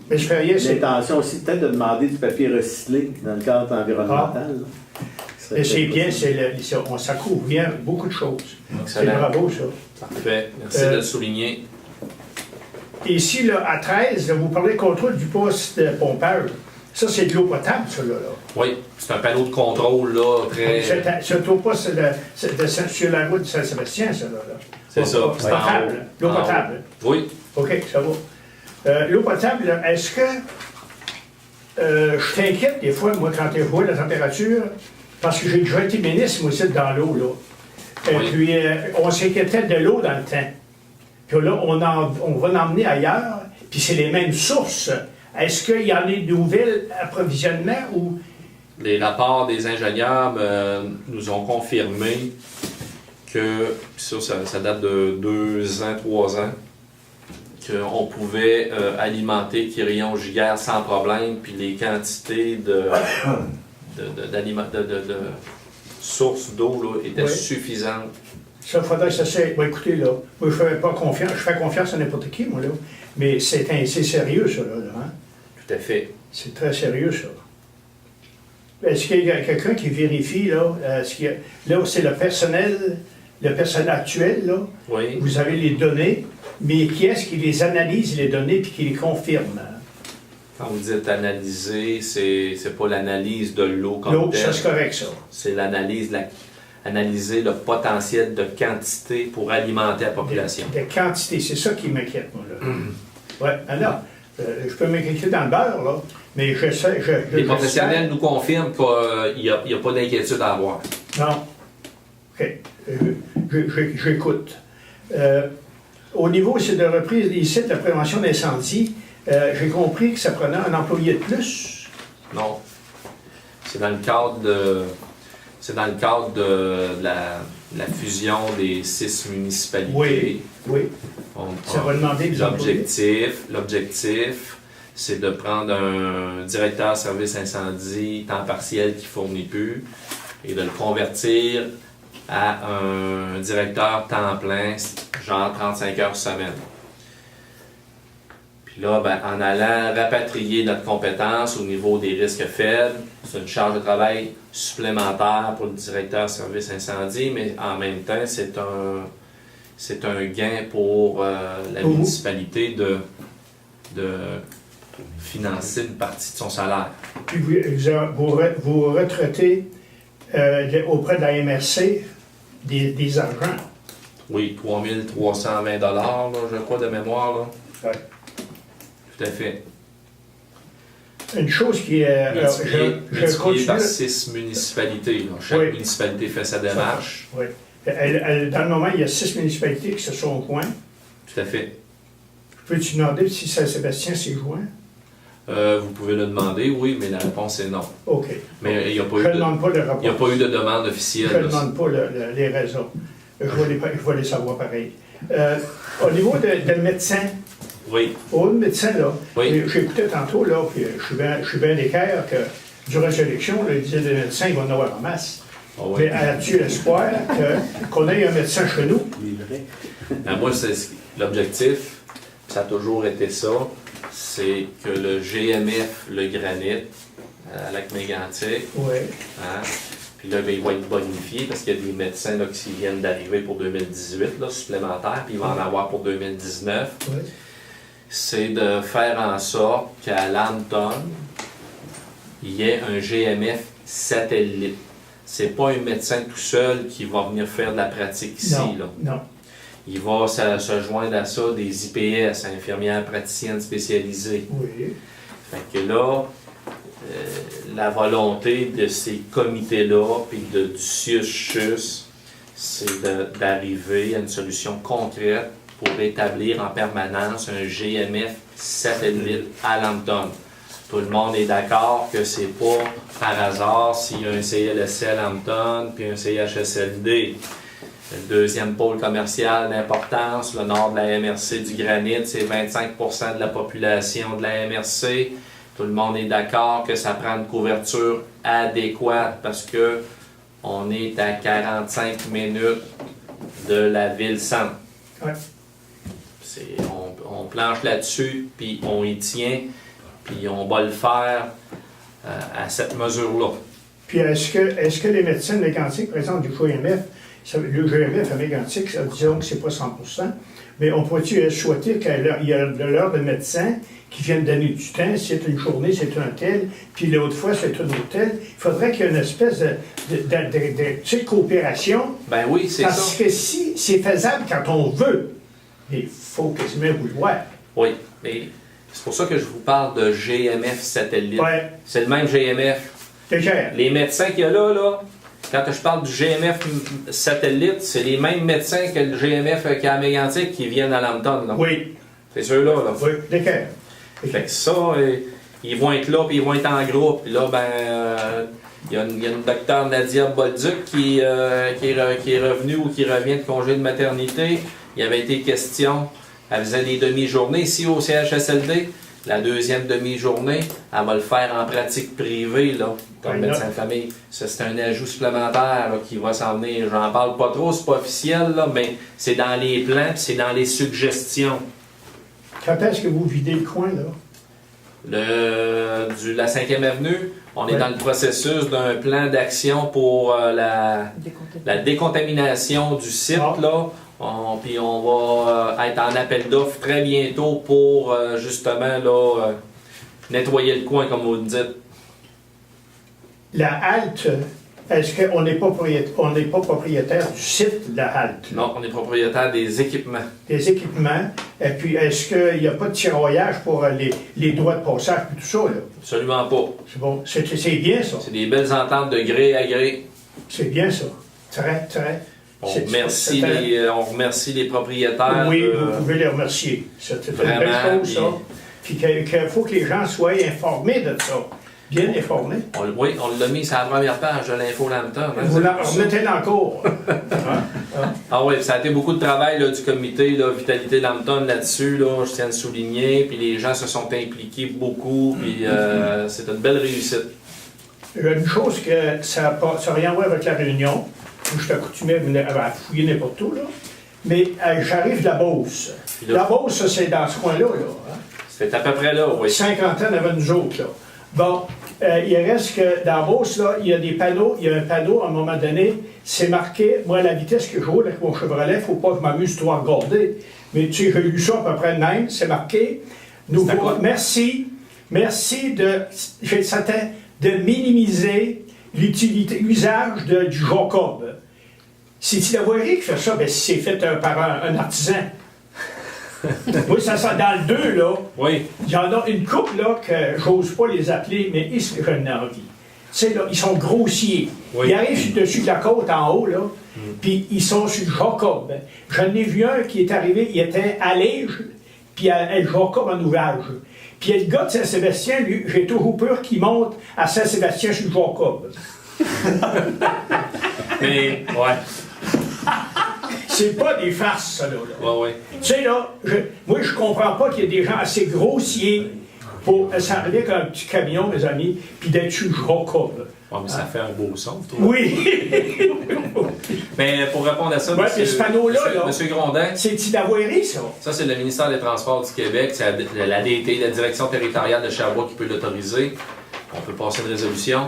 le feuillet, c'est... l'intention aussi peut-être de demander du papier recyclé dans le cadre environnemental. là. Ce serait Mais c'est peut-être bien, possible. ça couvre bien beaucoup de choses. C'est Excellent. bravo, ça. Parfait. Merci de le souligner. Et ici, là, à 13, là, vous parlez contrôle du poste de pompage. Ça, c'est de l'eau potable, ça, là. Oui, c'est un panneau de contrôle, là, très... C'est au poste sur la route de Saint-Sébastien, ça, là. C'est ça. C'est potable. L'eau En haut. potable. Oui. OK, ça va. L'eau potable, là, est-ce que je t'inquiète des fois, moi, quand tu vois la température, parce que j'ai déjà été ministre, moi, aussi, dans l'eau, là. Et Oui. puis, on s'inquiétait de l'eau dans le temps. Puis là, on va l'emmener ailleurs, puis c'est les mêmes sources. Est-ce qu'il y en a de nouveaux approvisionnements ou... Les rapports des ingénieurs nous ont confirmé que, puis ça date de 2 ans, 3 ans, qu'on pouvait alimenter Quirillon Giguère sans problème, puis les quantités de sources d'eau là, étaient Oui. suffisantes. Ça, il faudrait que ça soit... Bon, écoutez, là, moi, je fais pas confiance, je fais confiance à n'importe qui, moi, là. Mais c'est sérieux, ça, là, hein? Tout à fait. C'est très sérieux, ça. Est-ce qu'il y a quelqu'un qui vérifie, là? Là, c'est le personnel actuel, là. Oui. Vous avez les données, mais qui est-ce qui les analyse, les données, puis qui les confirme? Hein? Quand vous dites analyser, c'est pas l'analyse de l'eau comme L'autre, ça, telle. c'est correct, ça. C'est analyser le potentiel de quantité pour alimenter la population. Des quantités, c'est ça qui m'inquiète, moi, là. Oui, alors, je peux m'inquiéter dans le beurre, là, mais je sais... Les professionnels nous confirment qu'il n'y a pas d'inquiétude à avoir. Non. OK. J'écoute. Au niveau c'est de reprise des sites de prévention d'incendie, j'ai compris que ça prenait un employé de plus. Non. C'est dans le cadre de la fusion des 6 municipalités. Oui, oui. Ça va demander des employés. L'objectif, c'est de prendre un directeur service incendie temps partiel qui ne fournit plus et de le convertir à un directeur temps plein, genre 35 heures semaine. Puis là, en allant rapatrier notre compétence au niveau des risques faibles, c'est une charge de travail supplémentaire pour le directeur service incendie, mais en même temps, c'est un gain pour la municipalité de financer une partie de son salaire. Puis vous retraitez auprès de la MRC des argents. Oui, 3 320 $, là, je crois, de mémoire. Là. Ouais. Tout à fait. Une chose qui est... Multiplié par 6 municipalités. Là. Chaque Oui. municipalité fait sa démarche. Oui. Dans le moment, il y a 6 municipalités qui se sont jointes. Tout à fait. Peux-tu demander si Saint-Sébastien s'est joint? Vous pouvez le demander, oui, mais la réponse est non. OK. Mais il n'y a pas Je ne demande pas le il rapport. n'y a pas eu de demande Je officielle. ne là. demande pas les raisons. Je vais les savoir pareil. Au niveau de médecin, Oui, au médecin, là, Oui. j'écoutais tantôt, là, puis je suis bien d'équerre que durant l'élection, il disait les médecins, ils vont en avoir en masse. Ah oui. Mais as-tu l'espoir qu'on ait un médecin chez nous? Moi, l'objectif, ça a toujours été ça, c'est que le GMF, le granit, à Lac-Mégantic, Oui. hein, puis là, il va être bonifié parce qu'il y a des médecins là, qui viennent d'arriver pour 2018, là, supplémentaires, puis il va en avoir pour 2019. Oui. C'est de faire en sorte qu'à Lambton, il y ait un GMF satellite. C'est pas un médecin tout seul qui va venir faire de la pratique ici. Non, Là. non. Il va se joindre à ça des IPS, infirmières praticiennes spécialisées. Oui. Fait que là, la volonté de ces comités-là, puis du CIUS-CHUS, c'est d'arriver à une solution concrète pour établir en permanence un GMF satellite à Lambton. Tout le monde est d'accord que c'est pas par hasard s'il y a un CLSC à Lambton puis un CHSLD. Le deuxième pôle commercial d'importance, le nord de la MRC du Granit, c'est 25% de la population de la MRC. Tout le monde est d'accord que ça prend une couverture adéquate parce que on est à 45 minutes de la ville-centre. Ouais. On planche là-dessus, puis on y tient, puis on va le faire à cette mesure-là. Puis est-ce que les médecins de Mégantic présentent du GMF? Le GMF à Mégantic, disons que c'est pas 100%, mais on pourrait-tu souhaiter qu'il y a de l'heure de médecins qui viennent donner du temps, c'est une journée, c'est un tel, puis l'autre fois, c'est un autre tel. Il faudrait qu'il y ait une espèce de coopération. Ben oui, c'est ça. Parce que si c'est faisable quand on veut, il faut quasiment vouloir. Oui, mais c'est pour ça que je vous parle de GMF satellite. Ouais. C'est le même GMF. Déjà. Les médecins qu'il y a là, quand je parle du GMF satellite, c'est les mêmes médecins que le GMF qu'il y a à Mégantic qui viennent à Lambton. Là. Oui. C'est ceux-là. Là. Oui, d'accord. Fait que ça, ils vont être là, puis ils vont être en groupe. Puis là, il y a une docteure Nadia Bolduc qui est revenue ou qui revient de congé de maternité. Il y avait été question, elle faisait des demi-journées ici au CHSLD. La deuxième demi-journée, elle va le faire en pratique privée, là, comme médecin de famille. Ça, c'est un ajout supplémentaire là, qui va s'en venir. J'en parle pas trop, c'est pas officiel, là, mais c'est dans les plans, puis c'est dans les suggestions. Quand est-ce que vous videz le coin, là? La 5e avenue, on est dans le processus d'un plan d'action pour la décontamination du site. Là. Puis on va être en appel d'offres très bientôt pour justement là, nettoyer le coin, comme vous le dites. La halte, est-ce qu'on n'est pas propriétaire du site de la halte? Non, on est propriétaire des équipements. Des équipements. Et puis, est-ce qu'il n'y a pas de tiroyage pour les droits de passage et tout ça, là? Absolument pas. C'est bon. C'est bien, ça. C'est des belles ententes de gré à gré. C'est bien, ça. Très, très. On remercie les propriétaires. Oui, vous pouvez les remercier. C'est une belle chose, ça. Puis qu'il faut que les gens soient informés de ça. Bien informés. Oui, on l'a mis sur la première page de l'Info Lambton. Vous remettez encore. Ah oui, ça a été beaucoup de travail là, du comité là, Vitalité Lambton là-dessus, là, je tiens à le souligner. Puis les gens se sont impliqués beaucoup, puis c'est une belle réussite. Il y a une chose que ça n'a rien à voir avec la Réunion, où je suis accoutumé à fouiller n'importe où, là. Mais j'arrive de la Beauce. La Beauce, ça, c'est dans ce coin-là. Hein? C'est à peu près là, oui. 50 ans avant nous autres, là. Bon, il reste que dans la Beauce, là, il y a des panneaux. Il y a un panneau, à un moment donné, c'est marqué, moi, à la vitesse que je roule avec mon Chevrolet, il ne faut pas que je m'amuse trop à regarder. Mais tu sais, j'ai lu ça à peu près de même, c'est marqué. Merci de minimiser l'usage du Jacob. C'est-il la voirie qui fait ça? Ben, si c'est fait par un artisan. Oui, ça sent dans le 2, là. Oui. Il y en a une couple, là, que j'ose pas les appeler, mais ils que j'en ai envie. Tu sais, là, ils sont grossiers. Oui. Ils arrivent dessus de la côte en haut, là, puis ils sont sur le Jacob. J'en ai vu un qui est arrivé, il était à Liège, puis à Jacob en ouvrage. Puis le gars de Saint-Sébastien, lui, j'ai toujours peur qu'il monte à Saint-Sébastien sur le Jacob. Mais, ouais. C'est pas des farces, ça, là. Ouais. Tu sais, là, moi, je comprends pas qu'il y ait des gens assez grossiers pour s'arriver avec un petit camion, mes amis, puis d'être sur le Jacob. Ouais, mais ça fait un beau son, toi. Oui! Mais pour répondre à ça, ouais, ce panneau-là, monsieur Grondin, c'est-tu la voirie, ça? Ça, c'est le ministère des Transports du Québec, c'est la DT, la Direction territoriale de Sherbrooke qui peut l'autoriser. On peut passer une résolution,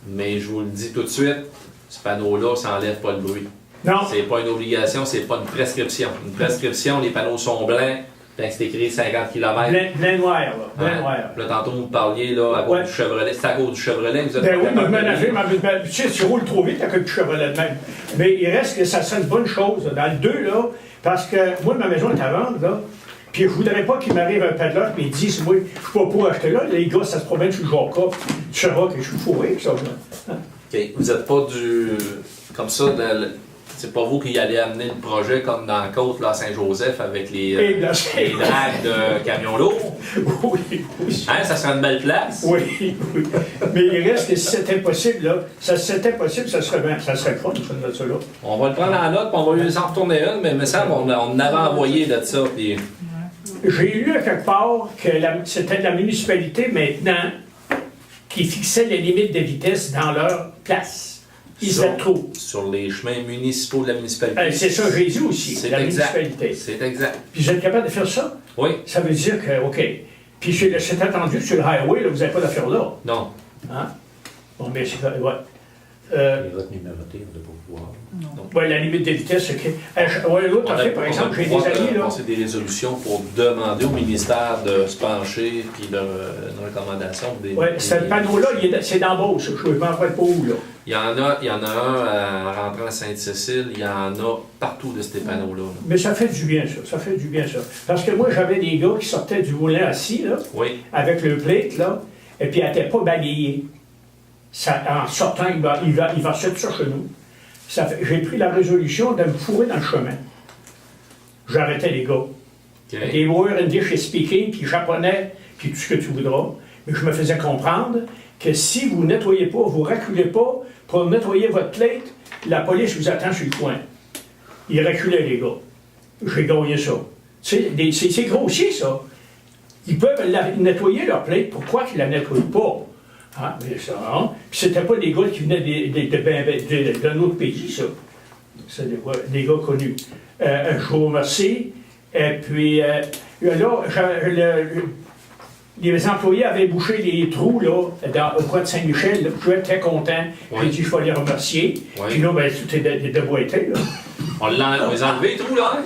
mais je vous le dis tout de suite, ce panneau-là, ça n'enlève pas le bruit. Non. C'est pas une obligation, c'est pas une prescription. Une prescription, les panneaux sont blancs, Quand c'est écrit 50 km. Blanc noir, là. Blanc noir. Là, tantôt, vous parliez là, à cause Ouais. du Chevrolet. C'est à cause du Chevrolet que vous êtes Ben oui, capable mais de- ménager, tu sais, tu roules trop vite avec un petit Chevrolet de même. Mais il reste que ça serait une bonne chose, dans le 2, là, parce que moi, ma maison est à vendre, là, puis je voudrais pas qu'il m'arrive un padlock et ils disent, moi, je suis pas pour acheter là, les gars, ça se promène sur le Jacob, tu sauras que je suis fourré, avec ça, là. OK. Vous n'êtes pas du. Comme ça, c'est pas vous qui allez amener le projet comme dans la côte, là, à Saint-Joseph, avec les dragues de camions lourds. Oui, oui. Hein, ça serait une belle place. Oui, oui. Mais il reste que si c'était possible, là, si c'était possible, ça serait bien, ça serait le fun, ça, là. On va le prendre en note, puis on va lui en retourner une, mais il me semble qu'on en avait envoyé de ça. Puis... J'ai lu à quelque part que c'était la municipalité maintenant qui fixait les limites de vitesse dans leur place. Ils faisaient trop. Sur les chemins municipaux de la municipalité. C'est ça, j'ai dit aussi, C'est la exact. municipalité. C'est exact. Puis vous êtes capable de faire ça? Oui. Ça veut dire que, OK. Puis c'est attendu sur le highway, là, vous n'avez pas d'affaire là. Non. Hein? Bon, mais c'est ouais. Les votes numérotés, on ne doit pas pouvoir. Ouais, la limite de vitesse, c'est que. Ouais, l'autre On a- affaire, par on exemple, va j'ai des pouvoir, amis, là. passer des résolutions pour demander au ministère de se pencher, puis de une recommandation. Ouais, ce panneau-là, c'est dans Beauce, je ne m'en rappelle pas où, là. Il y en a un à rentrant à Sainte-Cécile, il y en a partout de ces panneaux-là. là. Mais ça fait du bien, ça fait du bien, ça. Parce que moi, j'avais des gars qui sortaient du moulin assis, là, Oui. avec le plate, là, et puis ils n'étaient pas balayés. Ça, en sortant, il va se ça chez nous. J'ai pris la résolution de me fourrer dans le chemin. J'arrêtais les gars. OK. Des War English speaking, puis japonais, puis tout ce que tu voudras. Mais je me faisais comprendre que si vous ne nettoyez pas, vous ne reculez pas pour nettoyer votre plate, la police vous attend sur le coin. Ils reculaient, les gars. J'ai gagné ça. C'est grossier, ça. Ils peuvent nettoyer leur plate. Pourquoi qu'ils ne la nettoient pas? Hein? Mais ça, hein? Puis c'était pas des gars qui venaient d'un autre pays, ça. C'est des gars connus. Je vous remercie. Et puis, là, les employés avaient bouché les trous, là, au coin de Saint-Michel. Là. Je suis très content. Oui. J'ai dit, je vais les remercier. Oui. Puis là, ben, tout est déboîté, là. On l'a enlevé, tout, là?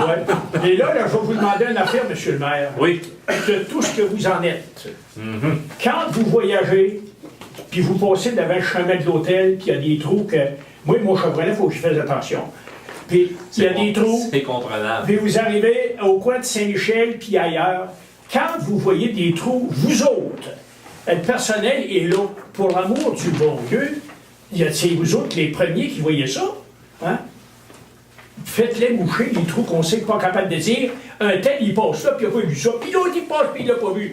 Ouais. Et là, je vais vous demander une affaire, monsieur le maire. Oui. De tout ce que vous en êtes. Mhm. Quand vous voyagez, puis vous passez devant le chemin de l'hôtel, puis il y a des trous que... Moi, mon Chevrolet, il faut que je fasse attention. Puis il y a des trous, C'est comprenable. puis vous arrivez au coin de Saint-Michel, puis ailleurs. Quand vous voyez des trous, vous autres, le personnel est là. Pour l'amour du bon Dieu, c'est vous autres les premiers qui voyez ça. Hein? Faites-les moucher les trous qu'on sait pas capable de dire. Un tel, il passe là, puis il n'a pas vu ça. Puis l'autre, il passe, puis il l'a pas vu.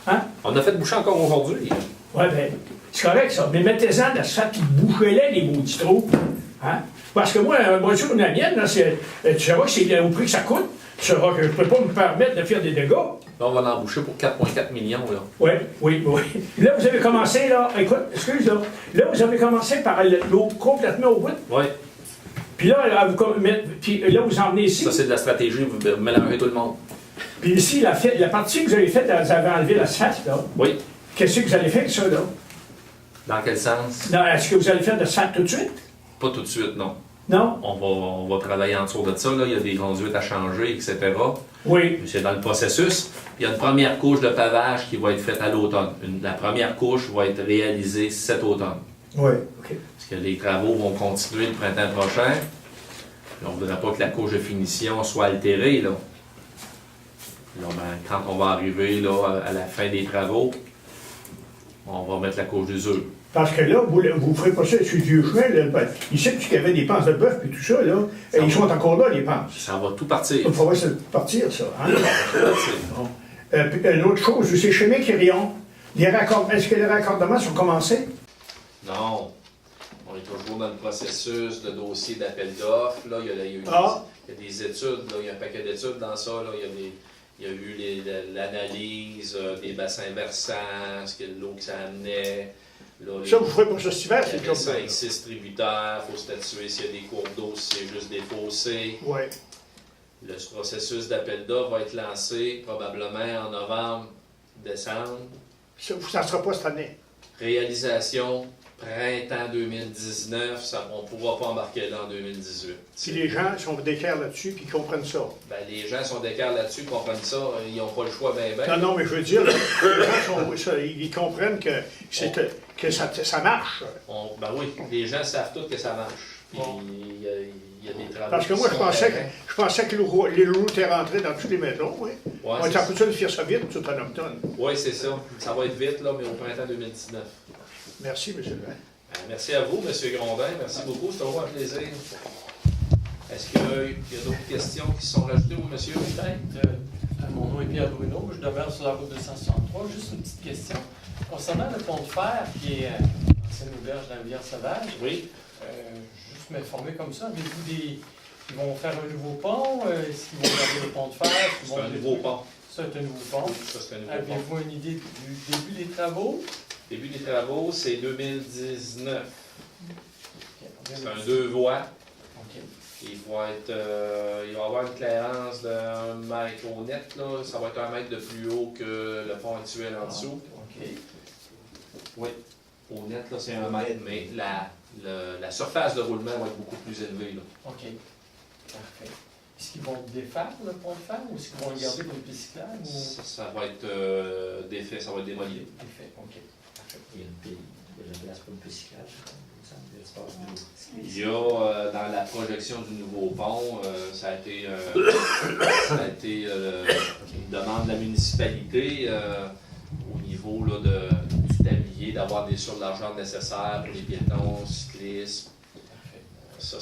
Hein? On a fait boucher encore aujourd'hui. Ouais, ben, c'est correct ça. Mais mettez-en de ça, puis bouchez-les, les maudits trous. Hein? Parce que moi, une voiture comme la mienne, là, tu sauras que c'est au prix que ça coûte. Tu sauras que je ne peux pas me permettre de faire des dégâts. Là, on va l'emboucher pour 4,4 millions. Là. Oui, oui, oui. Là, vous avez commencé, là, écoute, excuse, là. Là, vous avez commencé par l'eau complètement au bout. Oui. Puis là, puis là, vous emmenez ici. Ça, c'est de la stratégie, vous mélangez tout le monde. Puis ici, la partie que vous avez faite, vous avez enlevé l'asphalte, là. Oui. Qu'est-ce que vous allez faire avec ça, là? Dans quel sens? Non, est-ce que vous allez faire de l'asphalte tout de suite? Pas tout de suite, non. Non? On va travailler en dessous de ça. Là. Il y a des conduites à changer, etc. Oui. C'est dans le processus. Il y a une première couche de pavage qui va être faite à l'automne. La première couche va être réalisée cet automne. Oui, OK. Parce que les travaux vont continuer le printemps prochain. Puis on ne voudrait pas que la couche de finition soit altérée. Là. Là, ben, quand on va arriver là, à la fin des travaux, on va mettre la couche d'usure. Parce que là, vous ne ferez pas ça sur le vieux chemin. Là, ben, ici, qu'il y avait des panses de bœuf et tout ça, là. Et ils sont encore là, les panses. Ça va tout partir. Il faudrait se partir, ça. Hein? Ça va tout partir. Puis, une autre chose, c'est chez Méquirion. Est-ce que les raccordements sont commencés? Non. On est toujours dans le processus de dossier d'appel d'offres. Là, il y a des études, là, il y a un paquet d'études dans ça. Là. Il y a eu l'analyse des bassins versants, ce que l'eau que ça amenait. Là, Ça, vous ne ferez pas ça cet hiver, c'est il y comme a 5-6 tributaires, il faut statuer s'il y a des cours d'eau, si c'est juste des fossés. Oui. Le processus d'appel d'offres va être lancé probablement en novembre, décembre. Ça ne sera pas cette année. Réalisation printemps 2019, on ne pourra pas embarquer là en 2018. Si les gens sont d'équerre là-dessus, puis ils comprennent ça. Ben, les gens sont d'écart là-dessus, comprennent ça, ils n'ont pas le choix ben. Non, mais je veux dire, les gens ils comprennent que, que ça marche. Ben oui, les gens savent tous que ça marche. Puis il y a des travaux. Parce que moi, je pensais que les roues étaient rentrées dans toutes les maisons, oui. Ouais, On est en train de faire ça vite, tout en automne. Oui, c'est ça. Ça va être vite, là, mais au printemps 2019. Merci, M. Levain. Merci à vous, M. Grondin. Merci beaucoup. C'est toujours un plaisir. Est-ce qu'il y a d'autres questions qui sont rajoutées, ou monsieur? Peut-être. Mon nom est Pierre Bruno. Je demeure sur la route 263. Juste une petite question. Concernant le pont de fer qui est ancienne auberge de la rivière Sauvage, Oui. juste m'informer comme ça, avez-vous des. Ils vont faire un nouveau pont? Est-ce qu'ils vont garder le pont de fer? C'est un nouveau pont. C'est un nouveau pont. Ça, c'est un nouveau pont. Avez-vous une idée du début des travaux? Début des travaux, c'est 2019. C'est un 2 voies. OK. Il va y avoir une clairance de 1 mètre au net. Là. Ça va être 1 mètre de plus haut que le pont actuel en dessous. OK. Oui. Au net, là, c'est 1 mètre, mais la surface de roulement va être beaucoup plus élevée. Là. OK. Parfait. Est-ce qu'ils vont défaire le pont de fer ou est-ce qu'ils vont le garder pour le piste cyclable? Ou... Ça va être défait, ça va être démoli. Défait, OK. Parfait. Il y a une place pour une piste cyclable. Il y a, dans la projection du nouveau pont, ça a été une demande de la municipalité au niveau là, du tablier, d'avoir des surlargeurs nécessaires pour les piétons, cyclistes. Ça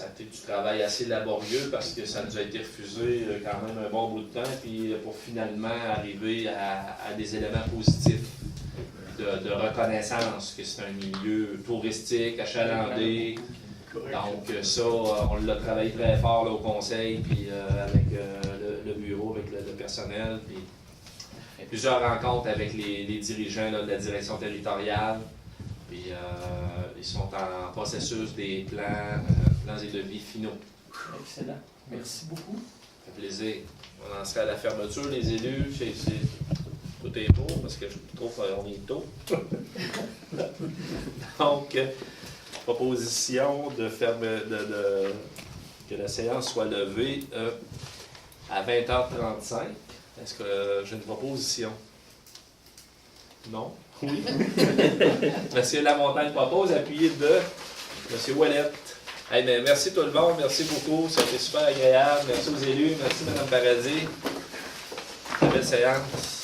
a été du travail assez laborieux parce que ça nous a été refusé quand même un bon bout de temps, puis pour finalement arriver à des éléments positifs. De reconnaissance, que c'est un milieu touristique, achalandé. Donc ça, on l'a travaillé très fort là, au conseil, puis avec le bureau, avec le personnel, puis plusieurs rencontres avec les dirigeants là, de la direction territoriale. Puis ils sont en processus des plans et devis finaux. Excellent. Merci beaucoup. Ça fait plaisir. On en serait à la fermeture, les élus. Tout est beau parce que je trouve qu'on est tôt. Donc, proposition que la séance soit levée à 20h35. Est-ce que j'ai une proposition? Non? Oui? Monsieur Lamontagne propose, appuyé de Monsieur Ouellette. Hey, mais merci tout le monde, merci beaucoup, ça a été super agréable. Merci aux élus, merci Mme Paradis. Très belle séance.